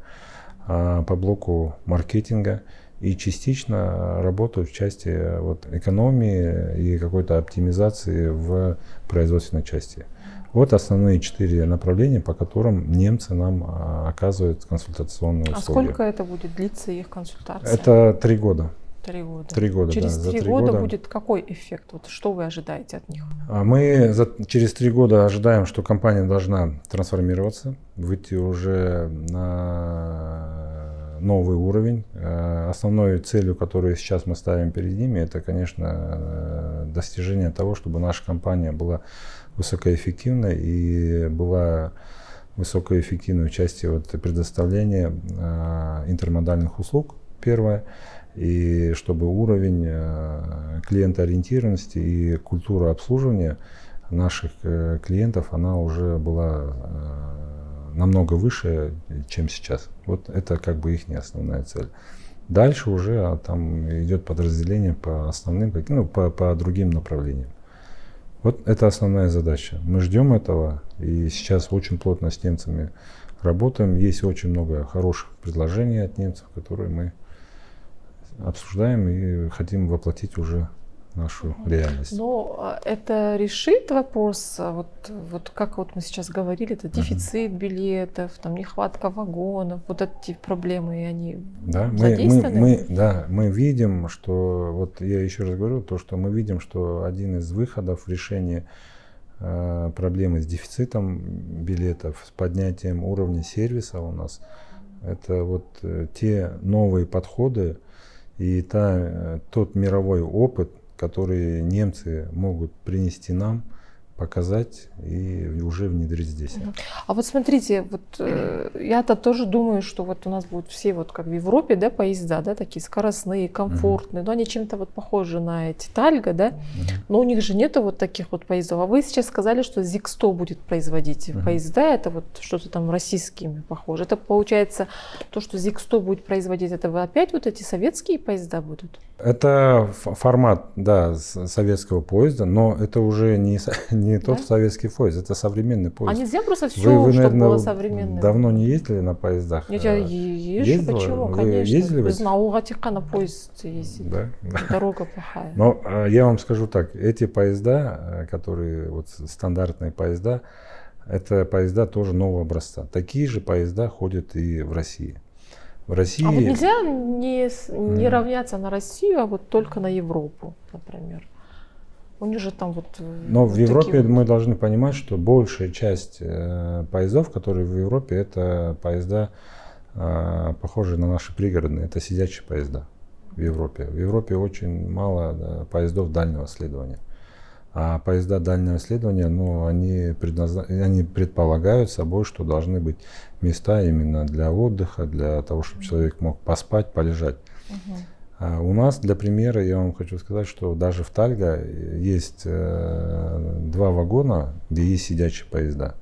по блоку маркетинга и частично работают в части вот экономии и какой-то оптимизации в производственной части. Вот основные 4 направления, по которым немцы нам оказывают консультационные услуги. А сколько это будет длиться их консультация? Это 3 года. 3 года. 3 года, Через да. За 3 3 года года будет какой эффект? Вот что вы ожидаете от них? Мы через 3 года ожидаем, что компания должна трансформироваться, выйти уже на новый уровень. Основной целью, которую сейчас мы ставим перед ними, это, конечно, достижение того, чтобы наша компания была высокоэффективной и была высокоэффективной в части вот предоставления интермодальных услуг, первое, и чтобы уровень клиентоориентированности и культура обслуживания наших клиентов, она уже была намного выше, чем сейчас. Вот это как бы их основная цель. Дальше уже там идет подразделение по основным, по другим направлениям. Вот это основная задача. Мы ждем этого, и сейчас очень плотно с немцами работаем. Есть очень много хороших предложений от немцев, которые мы обсуждаем и хотим воплотить уже нашу реальность. Но это решит вопрос, вот как вот мы сейчас говорили, это дефицит билетов, там нехватка вагонов, вот эти проблемы, и они задействованы? Мы видим, что, вот я еще раз говорю, то, что мы видим, что один из выходов в решении проблемы с дефицитом билетов, с поднятием уровня сервиса у нас, это вот те новые подходы и тот мировой опыт, которые немцы могут принести нам, показать и уже внедрить здесь. А вот смотрите, вот я-то тоже думаю, что вот у нас будут все вот как в Европе, да, поезда, да, такие скоростные, комфортные, но они чем-то вот похожи на эти Тальго, да, но у них же нету вот таких вот поездов. А вы сейчас сказали, что ЗИК-100 будет производить поезда, это вот что-то там российскими похоже. Это получается то, что ЗИК-100 будет производить, это опять вот эти советские поезда будут? Это формат, да, советского поезда, но это уже не тот советский поезд, это современный поезд. А нельзя просто все, вы, чтобы наверное, было современное? Давно не ездили на поездах? Я езжу, почему, Вы конечно. ездили? Без науга на поезд ездить. Да? Дорога плохая. Но я вам скажу так, эти поезда, которые вот стандартные поезда, это поезда тоже нового образца. Такие же поезда ходят и в России. В России... А вот нельзя не равняться на Россию, а вот только на Европу, например. У них же там вот... Но вот в Европе вот... мы должны понимать, что большая часть поездов, которые в Европе, это поезда, похожие на наши пригородные, это сидячие поезда в Европе. В Европе очень мало поездов дальнего следования. А поезда дальнего следования, они предполагают собой, что должны быть места именно для отдыха, для того, чтобы человек мог поспать, полежать. А у нас, для примера, я вам хочу сказать, что даже в Тальго есть 2 вагона, где есть сидячие поезда.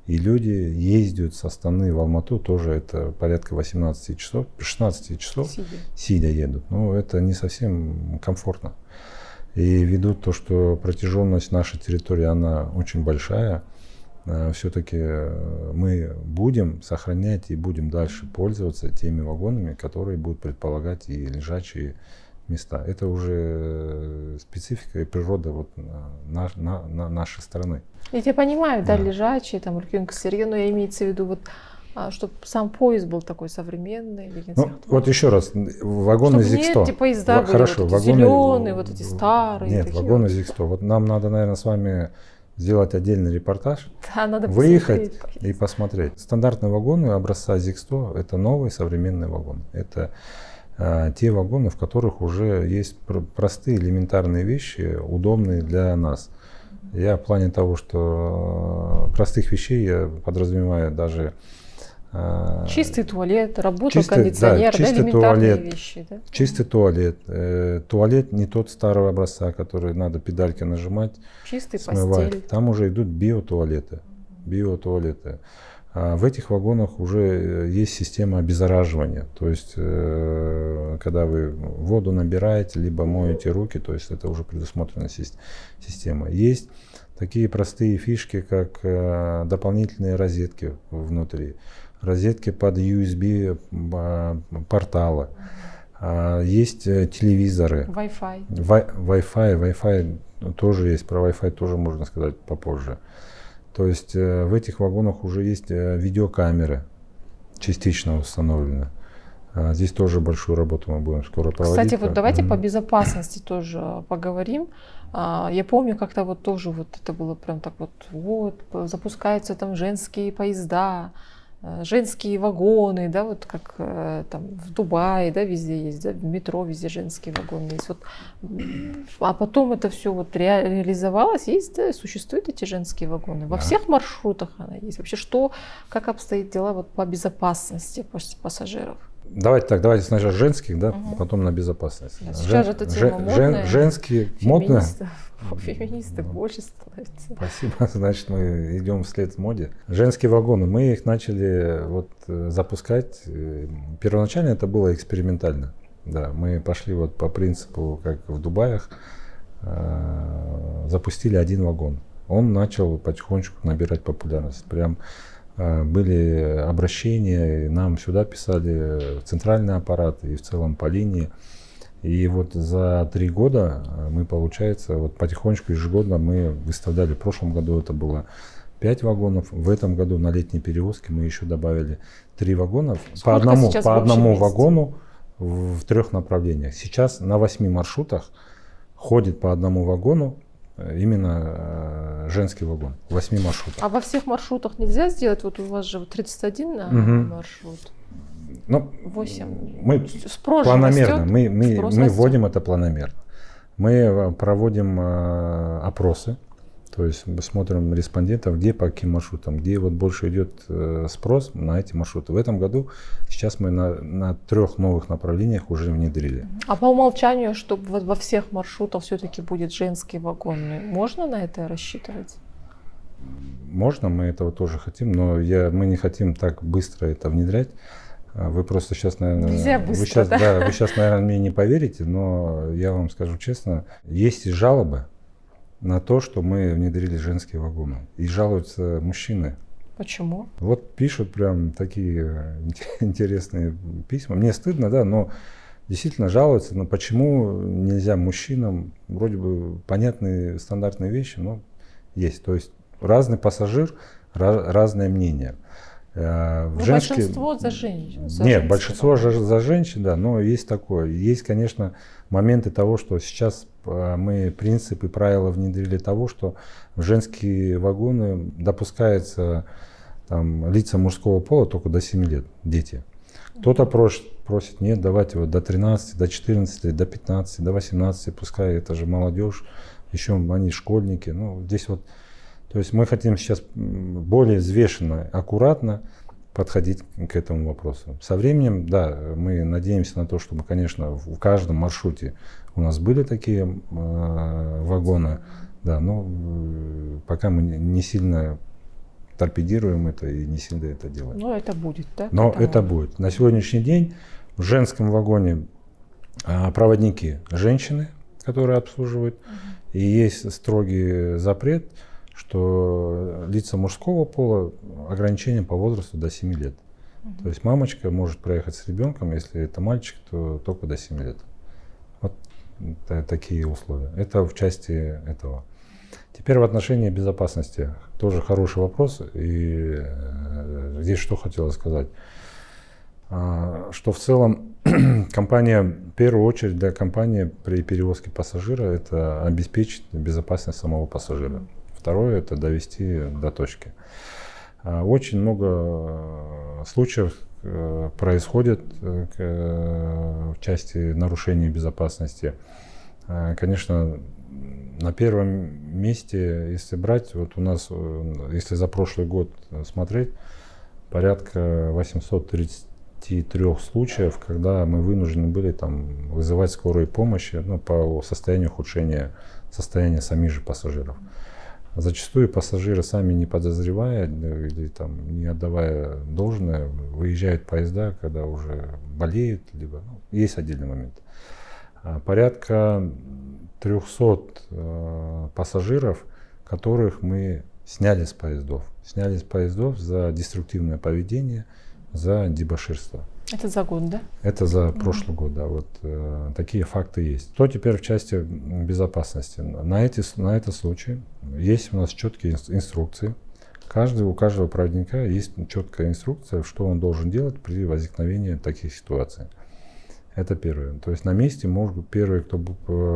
И люди ездят с Астаны в Алмату, тоже это порядка 18 часов, 16 часов, сидя едут. Но это не совсем комфортно. И ввиду то, что протяженность нашей территории, она очень большая, все-таки мы будем сохранять и будем дальше пользоваться теми вагонами, которые будут предполагать и лежачие места. Это уже специфика и природа вот нашей страны. Я тебя понимаю, да, лежачие, там, рюкзак, но я имеется в виду, вот, чтобы сам поезд был такой современный. Ну, вот еще раз, вагоны чтобы ZIG-100. Эти поезда были хорошо, вот эти вагоны, зеленые, вот эти старые. Нет, вагоны ZIG-100. Вот нам надо, наверное, с вами сделать отдельный репортаж, да, надо выехать и посмотреть. Стандартные вагоны образца ZIG-100 это новые современные вагоны. Это те вагоны, в которых уже есть простые элементарные вещи, удобные для нас. Я в плане того, что простых вещей я подразумеваю даже чистый туалет, работа кондиционера, да, элементарные туалет, вещи. Да? Чистый туалет. Туалет не тот старого образца, который надо педальки нажимать, чистый смывать. постель. Там уже идут биотуалеты. В этих вагонах уже есть система обеззараживания. То есть, когда вы воду набираете, либо моете руки, то есть это уже предусмотрена система. Есть такие простые фишки, как дополнительные розетки внутри, розетки под USB порталы. Есть телевизоры. Wi-Fi. Wi-Fi тоже есть. Про Wi-Fi тоже можно сказать попозже. То есть в этих вагонах уже есть видеокамеры, частично установлены. Здесь тоже большую работу мы будем скоро проводить. Кстати, вот давайте по безопасности тоже поговорим. Я помню, как-то вот тоже вот это было прям так вот запускаются там женские поезда, женские вагоны, да, вот как там в Дубае, да, везде есть, да, в метро везде женские вагоны есть. Вот, а потом это все вот реализовалось, есть, да, существуют эти женские вагоны. Во всех маршрутах она есть. Вообще, как обстоит дела вот по безопасности пассажиров? Давайте сначала женских, да, потом на безопасность. Сейчас же эта тема модная. Женские, модные. Феминисты больше становятся. Спасибо, значит, мы идем вслед в моде. Женские вагоны, мы их начали вот запускать. Первоначально это было экспериментально. Да, мы пошли вот по принципу, как в Дубаях, запустили один вагон. Он начал потихонечку набирать популярность. Прям были обращения, нам сюда писали в центральный аппарат и в целом по линии. И вот за 3 года мы, получается, вот потихонечку ежегодно мы выставляли. В прошлом году это было 5 вагонов. В этом году на летней перевозке мы еще добавили 3 вагона. По одному вагону в 3 направлениях. Сейчас на 8 маршрутах ходит по одному вагону именно женский вагон. 8 маршрутах. А во всех маршрутах нельзя сделать? Вот у вас же 31 маршрут. Ну, 8. Мы спрос планомерно, растет? мы вводим это планомерно. Мы проводим опросы, то есть мы смотрим респондентов, где по каким маршрутам, где вот больше идет спрос на эти маршруты. В этом году сейчас мы на 3 новых направлениях уже внедрили. А по умолчанию, чтобы во всех маршрутах все-таки будет женский вагон, можно на это рассчитывать? Можно, мы этого тоже хотим, но мы не хотим так быстро это внедрять. Вы просто сейчас, наверное, вы сейчас, наверное, мне не поверите, но я вам скажу честно, есть и жалобы на то, что мы внедрили женские вагоны. И жалуются мужчины. Почему? Вот пишут прям такие интересные письма. Мне стыдно, да, но действительно жалуются, но почему нельзя мужчинам, вроде бы понятные стандартные вещи, но есть. То есть разный пассажир, разное мнение. Большинство за женщин. Нет, большинство за женщин, да, но есть такое. Есть, конечно, моменты того, что сейчас мы принципы и правила внедрили того, что в женские вагоны допускается там, лица мужского пола только до 7 лет, дети. Кто-то просит, нет, давайте вот до 13, до 14, до 15, до 18, пускай это же молодежь, еще они школьники. Ну, здесь вот. То есть мы хотим сейчас более взвешенно, аккуратно подходить к этому вопросу. Со временем, да, мы надеемся на то, чтобы, конечно, в каждом маршруте у нас были такие вагоны, да, но пока мы не сильно торпедируем это и не сильно это делаем. Но это будет, да? Но это будет. На сегодняшний день в женском вагоне проводники женщины, которые обслуживают, и есть строгий запрет, что лица мужского пола ограничение по возрасту до 7 лет. То есть мамочка может проехать с ребенком, если это мальчик, то только до 7 лет. Вот такие условия. Это в части этого. Теперь в отношении безопасности. Тоже хороший вопрос. И здесь что хотела сказать. Что в целом компания, в первую очередь для компании при перевозке пассажира, это обеспечить безопасность самого пассажира. Второе, это довести до точки. Очень много случаев происходит в части нарушений безопасности. Конечно, на первом месте, если брать, вот у нас, если за прошлый год смотреть, порядка 833 случаев, когда мы вынуждены были там вызывать скорую помощь, ну, по состоянию ухудшения состояния самих же пассажиров. Зачастую пассажиры, сами не подозревая или там, не отдавая должное, выезжают поезда, когда уже болеют, либо есть отдельный момент. Порядка 300 пассажиров, которых мы сняли с поездов. Сняли с поездов за деструктивное поведение, за дебоширство. Это за год, да? Это за прошлый год, да. Вот такие факты есть. Что теперь в части безопасности? На этот случай есть у нас четкие инструкции. У каждого проводника есть четкая инструкция, что он должен делать при возникновении таких ситуаций. Это первое. То есть на месте первый, кто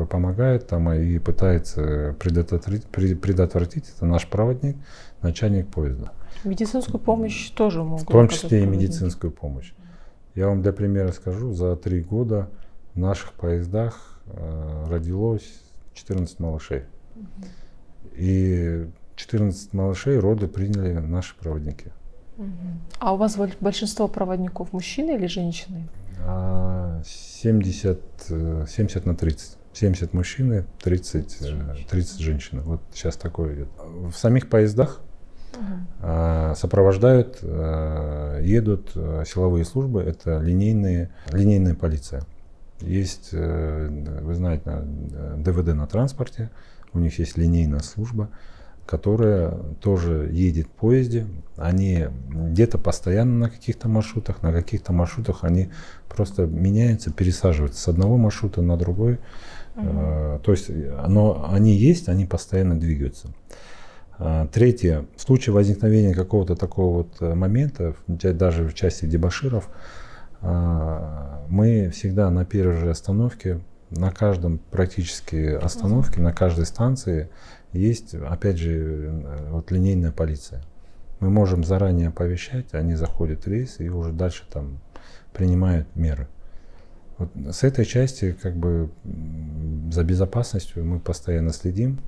помогает там, и пытается предотвратить, это наш проводник, начальник поезда. Медицинскую помощь тоже могут. В том числе и медицинскую помощь. Я вам для примера скажу, за 3 года в наших поездах родилось 14 малышей. И 14 малышей роды приняли наши проводники. А у вас большинство проводников мужчины или женщины? 70 на 30. 70 мужчины, 30 женщины. Вот сейчас такое идет. В самих поездах сопровождают, едут силовые службы, это линейная полиция. Есть, вы знаете, ДВД на транспорте, у них есть линейная служба, которая тоже едет в поезде. Они где-то постоянно на каких-то маршрутах, на каких-то маршрутах они просто меняются, пересаживаются с одного маршрута на другой. То есть они есть, они постоянно двигаются. Третье. В случае возникновения какого-то такого вот момента, даже в части дебоширов, мы всегда на первой же остановке, на каждом практически остановке, на каждой станции есть, опять же, вот линейная полиция. Мы можем заранее оповещать, они заходят в рейс и уже дальше там принимают меры. Вот с этой части как бы за безопасностью мы постоянно следим.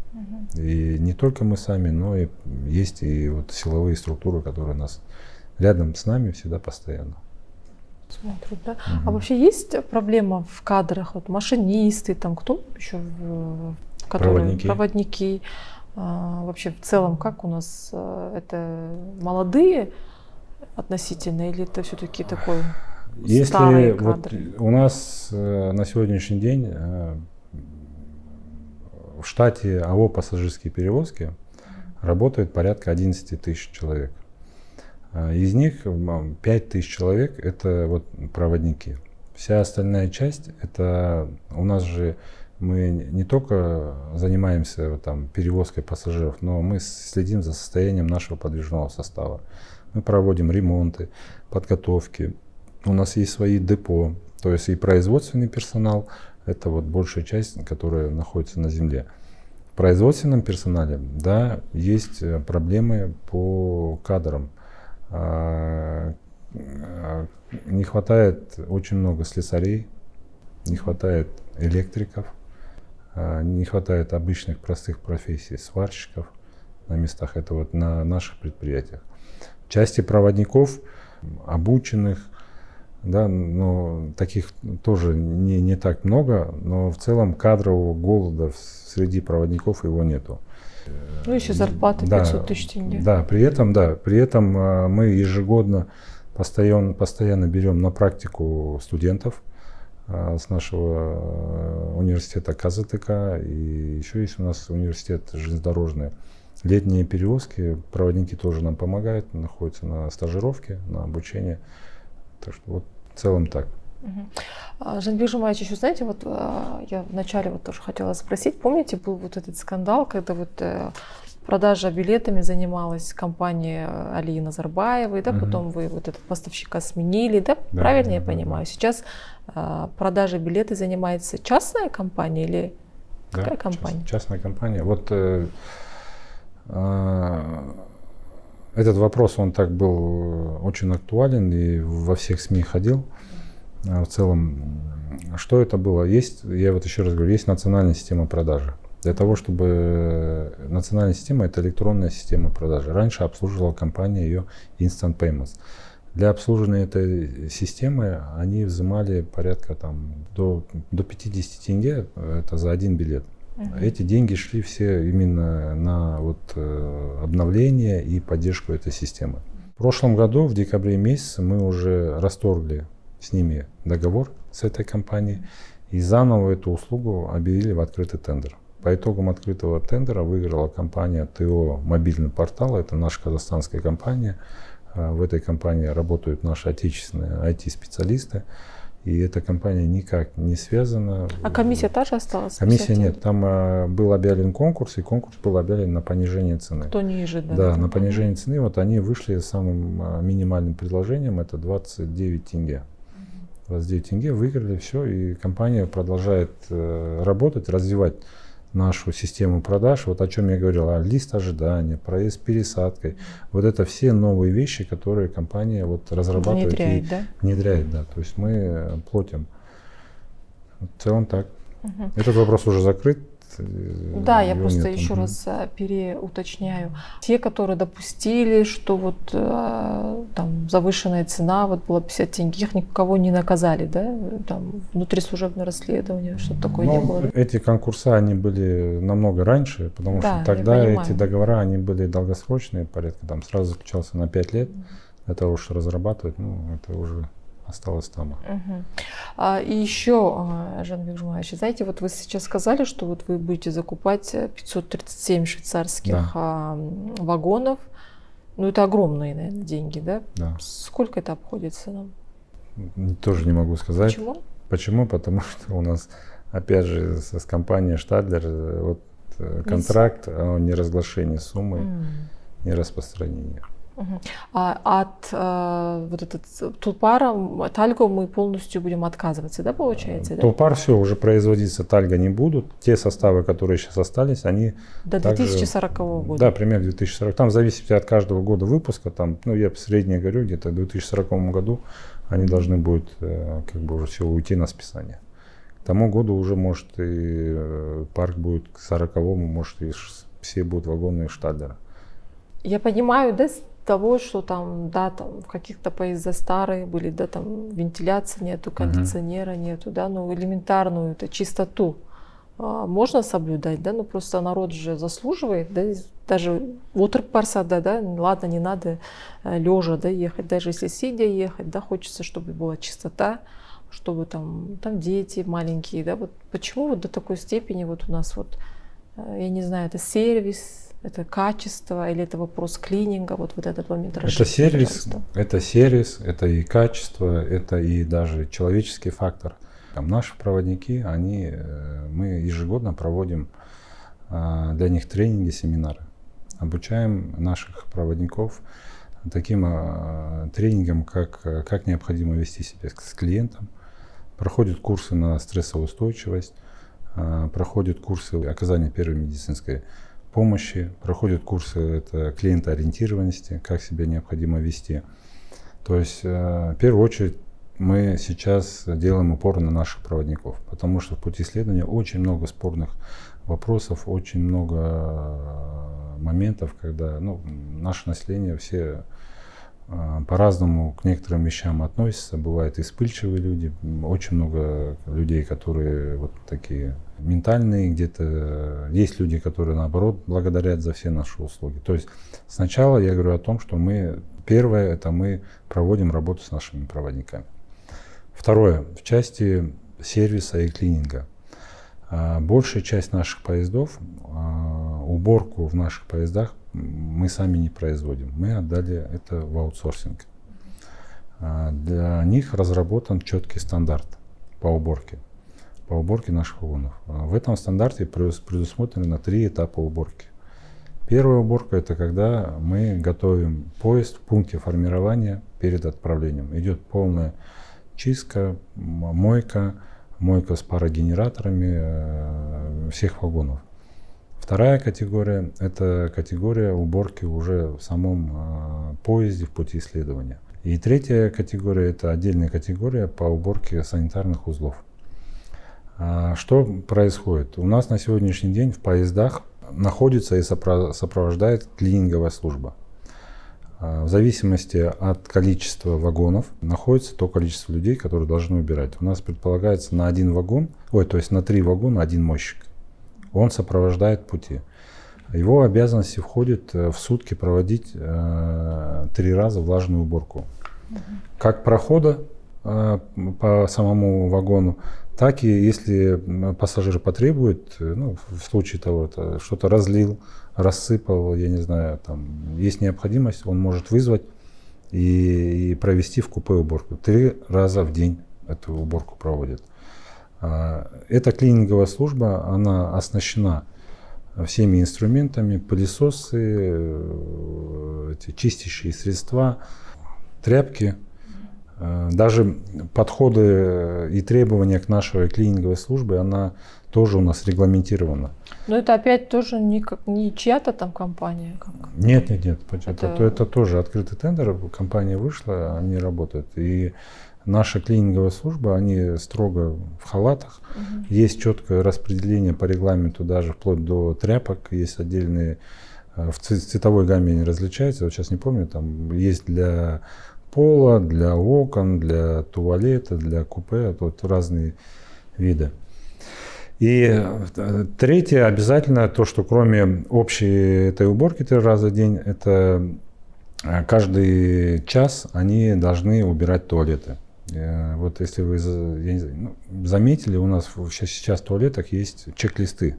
И не только мы сами, но и есть и вот силовые структуры, которые нас рядом с нами всегда постоянно. Смотрят, да? А вообще есть проблема в кадрах? Вот машинисты, там кто еще, проводники. Вообще в целом, как у нас это молодые относительно, или это все-таки такой старый кадр? Вот у нас на сегодняшний день в штате АО «Пассажирские перевозки» работает порядка 11 тысяч человек. Из них 5 тысяч человек – это вот проводники. Вся остальная часть – это у нас же мы не только занимаемся там перевозкой пассажиров, но мы следим за состоянием нашего подвижного состава. Мы проводим ремонты, подготовки. У нас есть свои депо, то есть и производственный персонал – это вот большая часть, которая находится на земле. В производственном персонале, да, есть проблемы по кадрам. Не хватает очень много слесарей, не хватает электриков, не хватает обычных простых профессий, сварщиков на местах, это вот на наших предприятиях. Части проводников, обученных, да, но таких тоже не так много, но в целом кадрового голода среди проводников его нету. Ну, еще зарплата 500 тысяч тенге. Да, при этом мы ежегодно постоянно берем на практику студентов с нашего университета КЗТК, и еще есть у нас университет железнодорожный. Летние перевозки, проводники тоже нам помогают, находятся на стажировке, на обучении. Так что вот в целом так. Жанбек Жумаевич, еще знаете, вот я вначале вот тоже хотела спросить, помните, был вот этот скандал, когда вот продажа билетами занималась компания Алии Назарбаевой, да, потом вы вот этот поставщика сменили, да, правильно я понимаю? Сейчас продажей билетов занимается частная компания или какая компания? Частная компания. Вот этот вопрос, он так был очень актуален и во всех СМИ ходил. В целом, что это было? Есть, я вот еще раз говорю, есть национальная система продажи. Для того, чтобы национальная система — это электронная система продажи. Раньше обслуживала компания ее Instant Payments. Для обслуживания этой системы они взимали порядка там, до 50 тенге, это за один билет. Эти деньги шли все именно на вот, обновление и поддержку этой системы. В прошлом году, в декабре месяце, мы уже расторгли с ними договор с этой компанией и заново эту услугу объявили в открытый тендер. По итогам открытого тендера выиграла компания ТО «Мобильный портал». Это наша казахстанская компания. В этой компании работают наши отечественные IT-специалисты. И эта компания никак не связана. А комиссия та же осталась? Комиссия нет. Там был объявлен конкурс, и конкурс был объявлен на понижение цены. Кто ниже, да? Да, на понижение цены. Вот они вышли с самым минимальным предложением, это 29 тенге. 29 тенге выиграли, все, и компания продолжает работать, развивать нашу систему продаж. Вот о чем я говорил, лист ожидания, проезд с пересадкой. Вот это все новые вещи, которые компания вот разрабатывает внедряет, да. То есть мы платим. В целом так. Этот вопрос уже закрыт. Да, я просто еще раз переуточняю. Те, которые допустили, что вот там завышенная цена, вот была 50 тенге, их никого не наказали, да? Там внутрислужебное расследование, что-то такое не было. Эти конкурса, они были намного раньше, потому что тогда эти договора, они были долгосрочные, порядка там сразу заключался на 5 лет, для того, чтобы разрабатывать, ну, это уже осталось там. И еще, Жанбек Жумаевич, знаете, вот вы сейчас сказали, что вот вы будете закупать 537 швейцарских вагонов. Ну, это огромные, наверное, деньги, да? Да. Сколько это обходится нам? Тоже не могу сказать. Почему? Почему? Потому что у нас, опять же, с компанией Штадлер вот, контракт о неразглашении суммы, нераспространении. А от вот этот Тулпара, Тальго мы полностью будем отказываться, да, получается? Тулпар все, уже производиться Тальго не будут. Те составы, которые сейчас остались, они... До 2040 года? Да, примерно 2040. Там зависит от каждого года выпуска. Там, ну, я средне говорю, где-то в 2040 году они должны будут как бы уже все уйти на списание. К тому году уже, может, и парк будет к 40-му, может, и все будут вагоны Штадлера. Я понимаю, да, того, что там, да, там в каких-то поезда старые были, да, там вентиляции нету, кондиционера нету, да, ну элементарную это чистоту можно соблюдать, да, но просто народ же заслуживает, да, даже отырып барса, да, ладно, не надо лежа, да, ехать, даже если сидя ехать, да, хочется, чтобы была чистота, чтобы там дети маленькие, да, вот почему вот до такой степени вот у нас вот, я не знаю, это сервис, это качество или это вопрос клининга, вот этот момент расширьте, это сервис, это и качество, это и даже человеческий фактор. Там наши проводники, мы ежегодно проводим для них тренинги, семинары. Обучаем наших проводников таким тренингам, как необходимо вести себя с клиентом. Проходят курсы на стрессоустойчивость, проходят курсы оказания первой медицинской помощи, проходят курсы клиентоориентированности, как себя необходимо вести. То есть, в первую очередь, мы сейчас делаем упор на наших проводников, потому что в пути исследования очень много спорных вопросов, очень много моментов, когда наше население все по-разному к некоторым вещам относятся. Бывают и вспыльчивые люди, очень много людей, которые вот такие ментальные, где-то есть люди, которые наоборот благодарят за все наши услуги. То есть сначала я говорю о том, что первое, это мы проводим работу с нашими проводниками. Второе, в части сервиса и клининга. Большая часть наших поездов, уборку в наших поездах мы сами не производим. Мы отдали это в аутсорсинг. Для них разработан четкий стандарт по уборке наших вагонов. В этом стандарте предусмотрено 3 этапа уборки. Первая уборка — это когда мы готовим поезд в пункте формирования перед отправлением. Идет полная чистка, мойка с парогенераторами всех вагонов. Вторая категория — это категория уборки уже в самом поезде в пути исследования. И третья категория — это отдельная категория по уборке санитарных узлов. Что происходит? У нас на сегодняшний день в поездах находится и сопровождает клининговая служба. В зависимости от количества вагонов находится то количество людей, которые должны убирать. У нас предполагается на 3 вагона 1 мойщик. Он сопровождает пути. Его обязанности входит в сутки проводить 3 раза влажную уборку. Как прохода по самому вагону, так и если пассажир потребует, в случае того, что-то разлил, рассыпал, я не знаю, там есть необходимость, он может вызвать и провести в купе уборку. 3 раза в день эту уборку проводит. Эта клининговая служба, она оснащена всеми инструментами: пылесосы, чистящие средства, тряпки. Даже подходы и требования к нашей клининговой службе, она тоже у нас регламентирована. Но это опять тоже не чья-то там компания? Нет. Это тоже открытый тендер, компания вышла, они работают. И наша клининговая служба, они строго в халатах. Есть четкое распределение по регламенту, даже вплоть до тряпок. Есть отдельные, в цветовой гамме они различаются, вот сейчас не помню, там есть для пола, для окон, для туалета, для купе, вот разные виды. И третье, обязательно то, что кроме общей этой уборки 3 раза в день, это каждый час они должны убирать туалеты. Вот если вы заметили, у нас сейчас в туалетах есть чек-листы,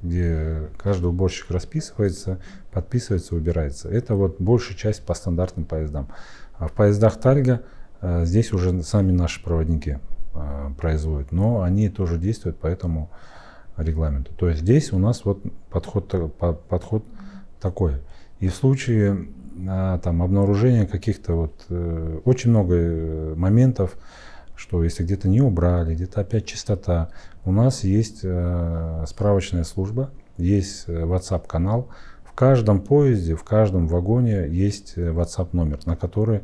где каждый уборщик расписывается, подписывается, убирается. Это вот большая часть по стандартным поездам. А в поездах Тальго здесь уже сами наши проводники производят, но они тоже действуют по этому регламенту. То есть здесь у нас вот подход такой. И в случае обнаружения каких-то очень много моментов, что если где-то не убрали, где-то опять чистота, у нас есть справочная служба, есть WhatsApp-канал. В каждом поезде, в каждом вагоне есть WhatsApp номер, на который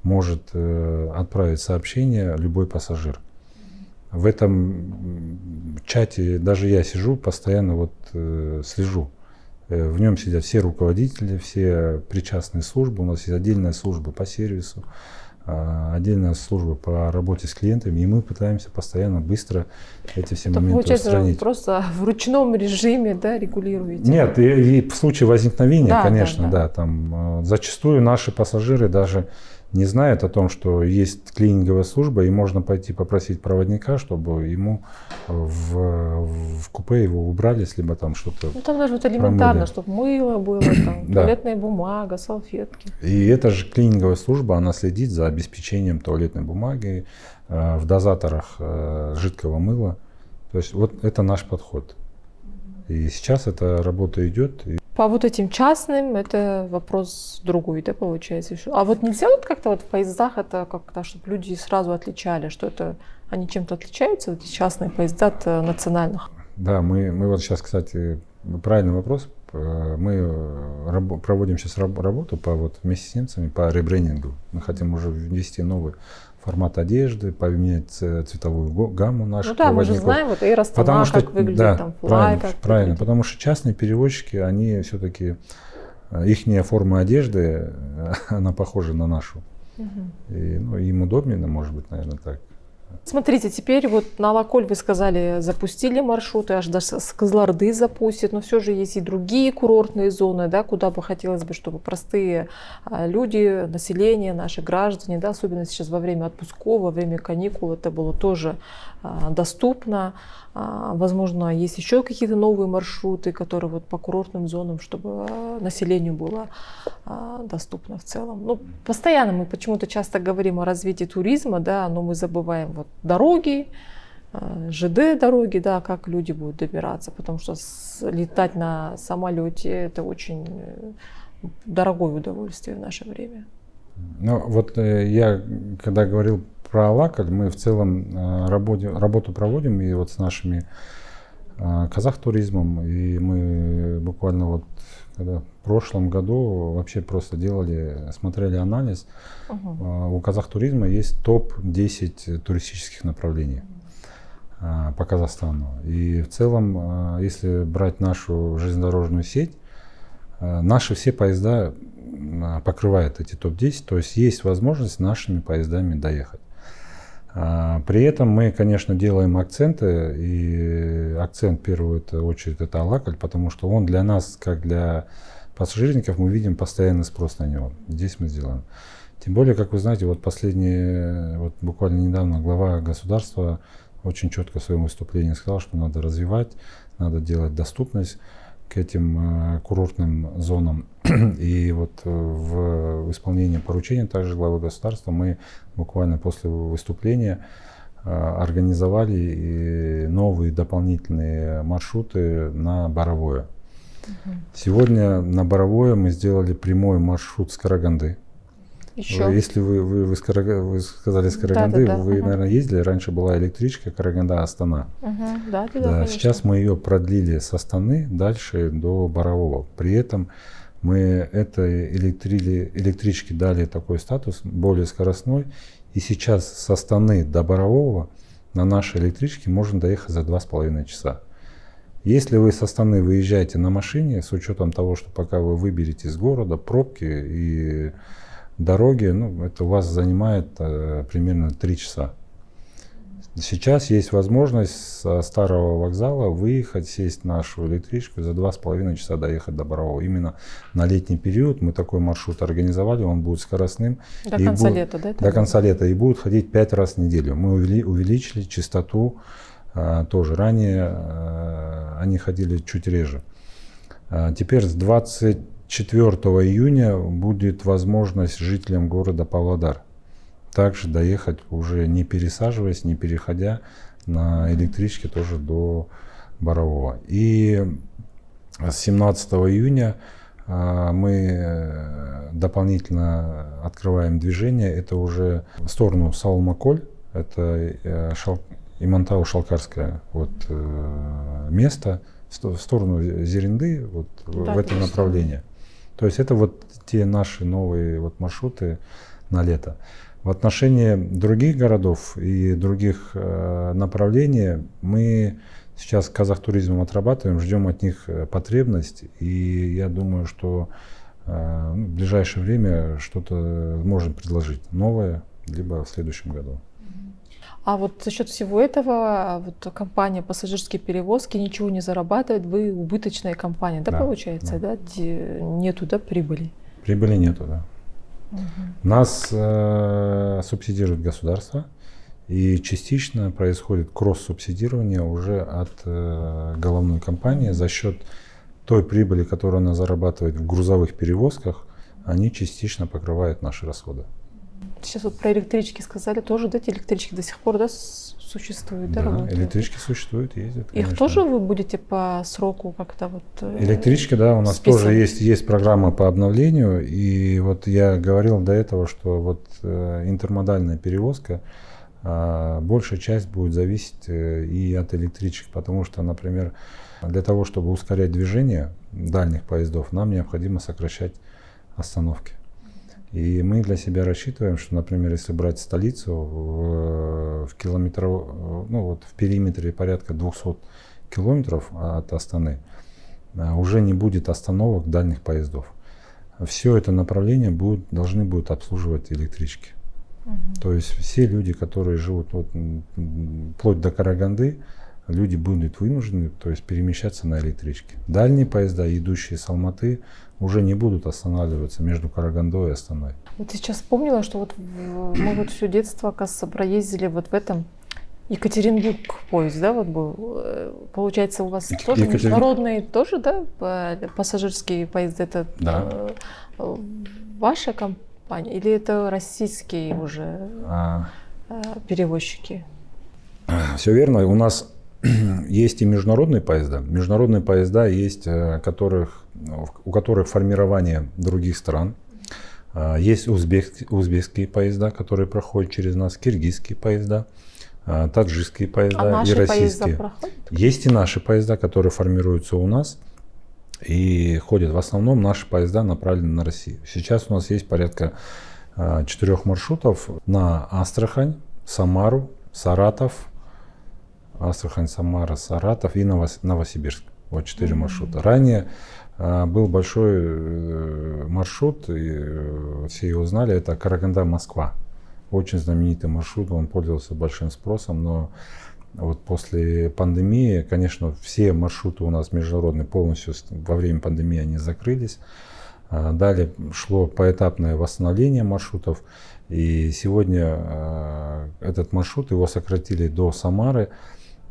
может отправить сообщение любой пассажир. В этом чате даже я сижу, постоянно слежу. В нем сидят все руководители, все причастные службы. У нас есть отдельная служба по сервису, отдельная служба по работе с клиентами, и мы пытаемся постоянно быстро эти все моменты устранить. Просто в ручном режиме, регулируете? Нет, и в случае возникновения, конечно, там зачастую наши пассажиры даже не знают о том, что есть клининговая служба, и можно пойти попросить проводника, чтобы ему в купе его убрали, либо там что-то. Там даже элементарно, чтобы мыло было, туалетная бумага, салфетки. И эта же клининговая служба, она следит за обеспечением туалетной бумаги в дозаторах жидкого мыла. То есть вот это наш подход. И сейчас эта работа идет. По этим частным это вопрос другой, получается. А нельзя как-то в поездах это как-то, чтобы люди сразу отличали, что это они чем-то отличаются, эти частные поезда от национальных? Да, мы сейчас, кстати, правильный вопрос. Мы проводим сейчас работу вместе с немцами по ребрендингу. Мы хотим уже ввести новый формат одежды, поменять цветовую гамму наших проводников. Мы же знаем, Эйростана, как выглядит, там Флай, как правильно, потому что частные перевозчики, они все-таки, ихняя форма одежды, она похожа на нашу. И, им удобнее, может быть, наверное, так. Смотрите, теперь вот на Алаколь вы сказали, запустили маршруты, аж до Кызылорды запустят, но все же есть и другие курортные зоны, да, куда бы хотелось бы, чтобы простые люди, население, наши граждане, да, особенно сейчас во время отпусков, во время каникул, это было тоже доступно. Возможно, есть еще какие-то новые маршруты, которые вот по курортным зонам, чтобы населению было доступно в целом. Ну, постоянно мы почему-то часто говорим о развитии туризма, да, но мы забываем вот дороги, ЖД дороги, да, как люди будут добираться, потому что летать на самолете это очень дорогое удовольствие в наше время. Ну, вот я, когда говорил про Алаколь, мы в целом работу проводим и вот с нашими казахтуризмом, и мы буквально вот когда в прошлом году вообще просто смотрели анализ. У казахтуризма есть топ-10 туристических направлений по Казахстану. И в целом, если брать нашу железнодорожную сеть, наши все поезда покрывают эти топ-10, то есть возможность нашими поездами доехать. При этом мы, конечно, делаем акценты, и акцент в первую очередь это Алаколь, потому что он для нас, как для пассажирников, мы видим постоянный спрос на него. Здесь мы сделаем. Тем более, как вы знаете, вот буквально недавно глава государства очень четко в своем выступлении сказал, что надо развивать, надо делать доступность к этим курортным зонам. И вот в исполнении поручения также главы государства мы буквально после выступления организовали новые дополнительные маршруты на Боровое. Сегодня на Боровое мы сделали прямой маршрут с Караганды. Еще? Если вы сказали с Караганды, да. вы, наверное, ездили. Раньше была электричка Караганда-Астана. Да, сейчас мы ее продлили с Астаны дальше до Борового. При этом мы этой электричке дали такой статус, более скоростной. И сейчас с Астаны до Борового на нашей электричке можно доехать за 2,5 часа. Если вы с Астаны выезжаете на машине, с учетом того, что пока вы выберете из города, пробки и дороги, это у вас занимает примерно 3 часа. Сейчас есть возможность со старого вокзала выехать, сесть в нашу электричку, за 2,5 часа доехать до Борового. Именно на летний период мы такой маршрут организовали, он будет скоростным. До конца лета, да? До конца лета, и будет ходить 5 раз в неделю. Мы увеличили частоту тоже. Ранее они ходили чуть реже. Теперь с 24 июня будет возможность жителям города Павлодар также доехать, уже не пересаживаясь, не переходя на электричке тоже до Борового. И с 17 июня мы дополнительно открываем движение. Это уже в сторону Саул-Маколь, это Имантау-Шалкарское место, в сторону Зеренды, в это направление. То есть это вот те наши новые маршруты на лето. В отношении других городов и других направлений мы сейчас с Казахтуризмом отрабатываем, ждем от них потребность. И я думаю, что в ближайшее время что-то можем предложить новое, либо в следующем году. А вот за счет всего этого компания «Пассажирские перевозки» ничего не зарабатывает, вы убыточная компания, да, получается, да? Нету, да, прибыли? Прибыли нету, да. Нас субсидирует государство, и частично происходит кросс-субсидирование уже от головной компании за счет той прибыли, которую она зарабатывает в грузовых перевозках, они частично покрывают наши расходы. Сейчас вот про электрички сказали, тоже, да, эти электрички до сих пор, да, существуют, да, работают? Электрички существуют, ездят, конечно. Их тоже вы будете по сроку как-то Электрички, да, у нас тоже есть программа по обновлению, и вот я говорил до этого, что интермодальная перевозка, большая часть будет зависеть и от электричек, потому что, например, для того, чтобы ускорять движение дальних поездов, нам необходимо сокращать остановки. И мы для себя рассчитываем, что, например, если брать столицу в периметре порядка 200 километров от Астаны, уже не будет остановок дальних поездов. Все это направление должны будут обслуживать электрички. То есть все люди, которые живут вот, вплоть до Караганды, люди будут вынуждены, то есть, перемещаться на электричке. Дальние поезда, идущие с Алматы, уже не будут останавливаться между Карагандой и Астаной. Вот сейчас вспомнила, что вот мы вот все детство, оказывается, проездили вот в этом Екатеринбург поезд, да, вот был. Получается, у вас тоже международный, тоже, да, пассажирский поезд, это ваша компания или это российские уже перевозчики? Все верно. У нас есть и международные поезда. Международные поезда есть, у которых формирование других стран. Есть узбекские поезда, которые проходят через нас, киргизские поезда, таджикские поезда и российские. Есть и наши поезда, которые формируются у нас и ходят. В основном наши поезда направлены на Россию. Сейчас у нас есть порядка 4 маршрутов на Астрахань, Самару, Саратов, Астрахань, Самара, Саратов и Новосибирск. Вот 4 маршрута. Ранее был большой маршрут, и все его знали, это Караганда-Москва. Очень знаменитый маршрут, он пользовался большим спросом, но вот после пандемии, конечно, все маршруты у нас международные полностью во время пандемии они закрылись. Далее шло поэтапное восстановление маршрутов, и сегодня этот маршрут, его сократили до Самары,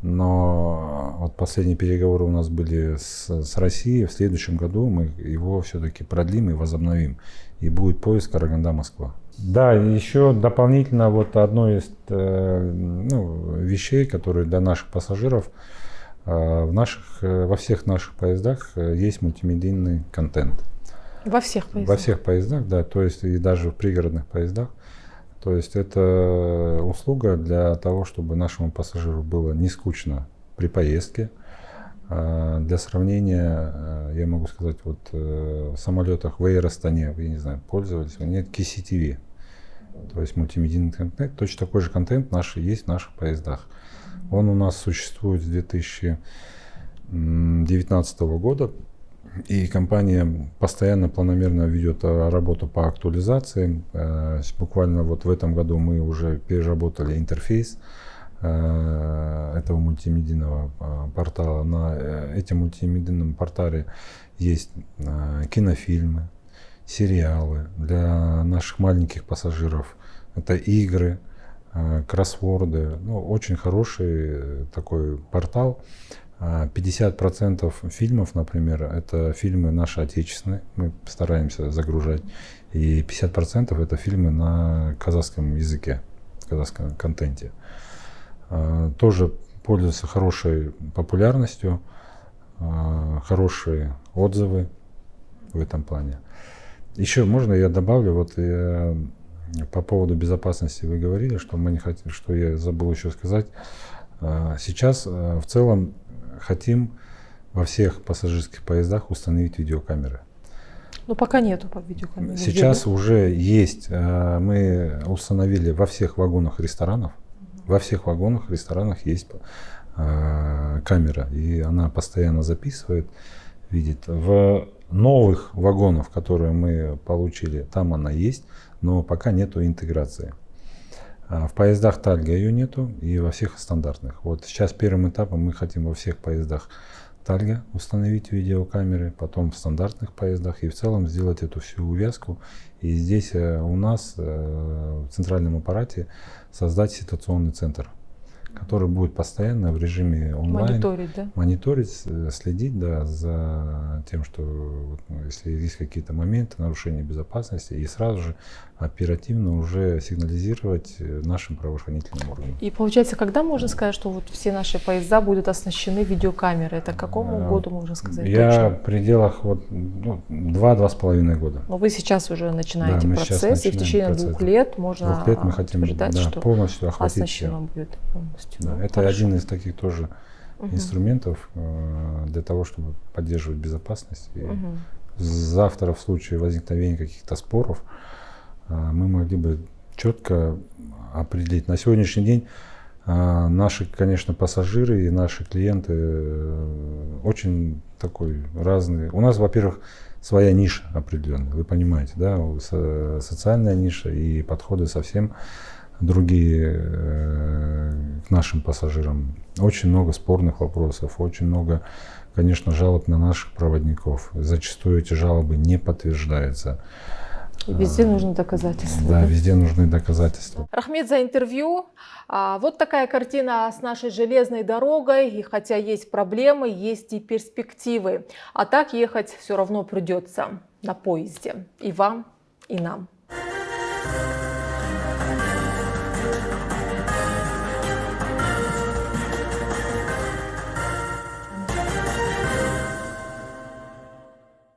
но вот последние переговоры у нас были с Россией. В следующем году мы его все-таки продлим и возобновим. И будет поезд Караганда-Москва. Да, еще дополнительно вот одно из вещей, которые для наших пассажиров, во всех наших поездах есть мультимедийный контент. Во всех поездах? Во всех поездах, да, то есть и даже в пригородных поездах. То есть это услуга для того, чтобы нашему пассажиру было не скучно при поездке. Для сравнения, я могу сказать, вот в самолетах в Air Astana, вы, не знаю, пользовались, нет KCTV, то есть мультимедийный контент. Точно такой же контент есть в наших поездах. Он у нас существует с 2019 года. И компания постоянно, планомерно ведет работу по актуализации. Буквально вот в этом году мы уже переработали интерфейс этого мультимедийного портала. На этом мультимедийном портале есть кинофильмы, сериалы для наших маленьких пассажиров. Это игры, кроссворды. Очень хороший такой портал. 50% фильмов, например, это фильмы наши отечественные, мы стараемся загружать, и 50% это фильмы на казахском языке, казахском контенте. Тоже пользуются хорошей популярностью, хорошие отзывы в этом плане. Еще можно я добавлю, вот по поводу безопасности вы говорили, что мы не хотим, что я забыл еще сказать. Сейчас в целом хотим во всех пассажирских поездах установить видеокамеры. Но пока нету видеокамер. Сейчас уже есть. Мы установили во всех вагонах ресторанов. Во всех вагонах ресторанах есть камера. И она постоянно записывает, видит. В новых вагонах, которые мы получили, там она есть, но пока нету интеграции. В поездах Тальга ее нету и во всех стандартных. Вот сейчас первым этапом мы хотим во всех поездах Тальга установить видеокамеры, потом в стандартных поездах и в целом сделать эту всю увязку. И здесь у нас в центральном аппарате создать ситуационный центр, который будет постоянно в режиме онлайн мониторить, следить, да, за тем, что если есть какие-то моменты нарушения безопасности, и сразу же оперативно уже сигнализировать нашим правоохранительным органам. И получается, когда можно сказать, что вот все наши поезда будут оснащены видеокамерой? Это к какому году можно сказать? Я в пределах 2-2,5 года. Но вы сейчас уже начинаете процесс, и в течение 2 лет можно мы хотим ожидать, что полностью охватить оснащено будет полностью. Да, это один из таких тоже инструментов для того, чтобы поддерживать безопасность. И завтра в случае возникновения каких-то споров мы могли бы четко определить. На сегодняшний день Наши, конечно, пассажиры и наши клиенты очень такой разные. У нас, во-первых, своя ниша определенная, вы понимаете, да, социальная ниша и подходы совсем другие к нашим пассажирам. Очень много спорных вопросов, очень много, конечно, жалоб на наших проводников. Зачастую эти жалобы не подтверждаются. И везде нужны доказательства. Да, везде нужны доказательства. Рахмет за интервью. Вот такая картина с нашей железной дорогой. И хотя есть проблемы, есть и перспективы. А так ехать все равно придется на поезде. И вам, и нам.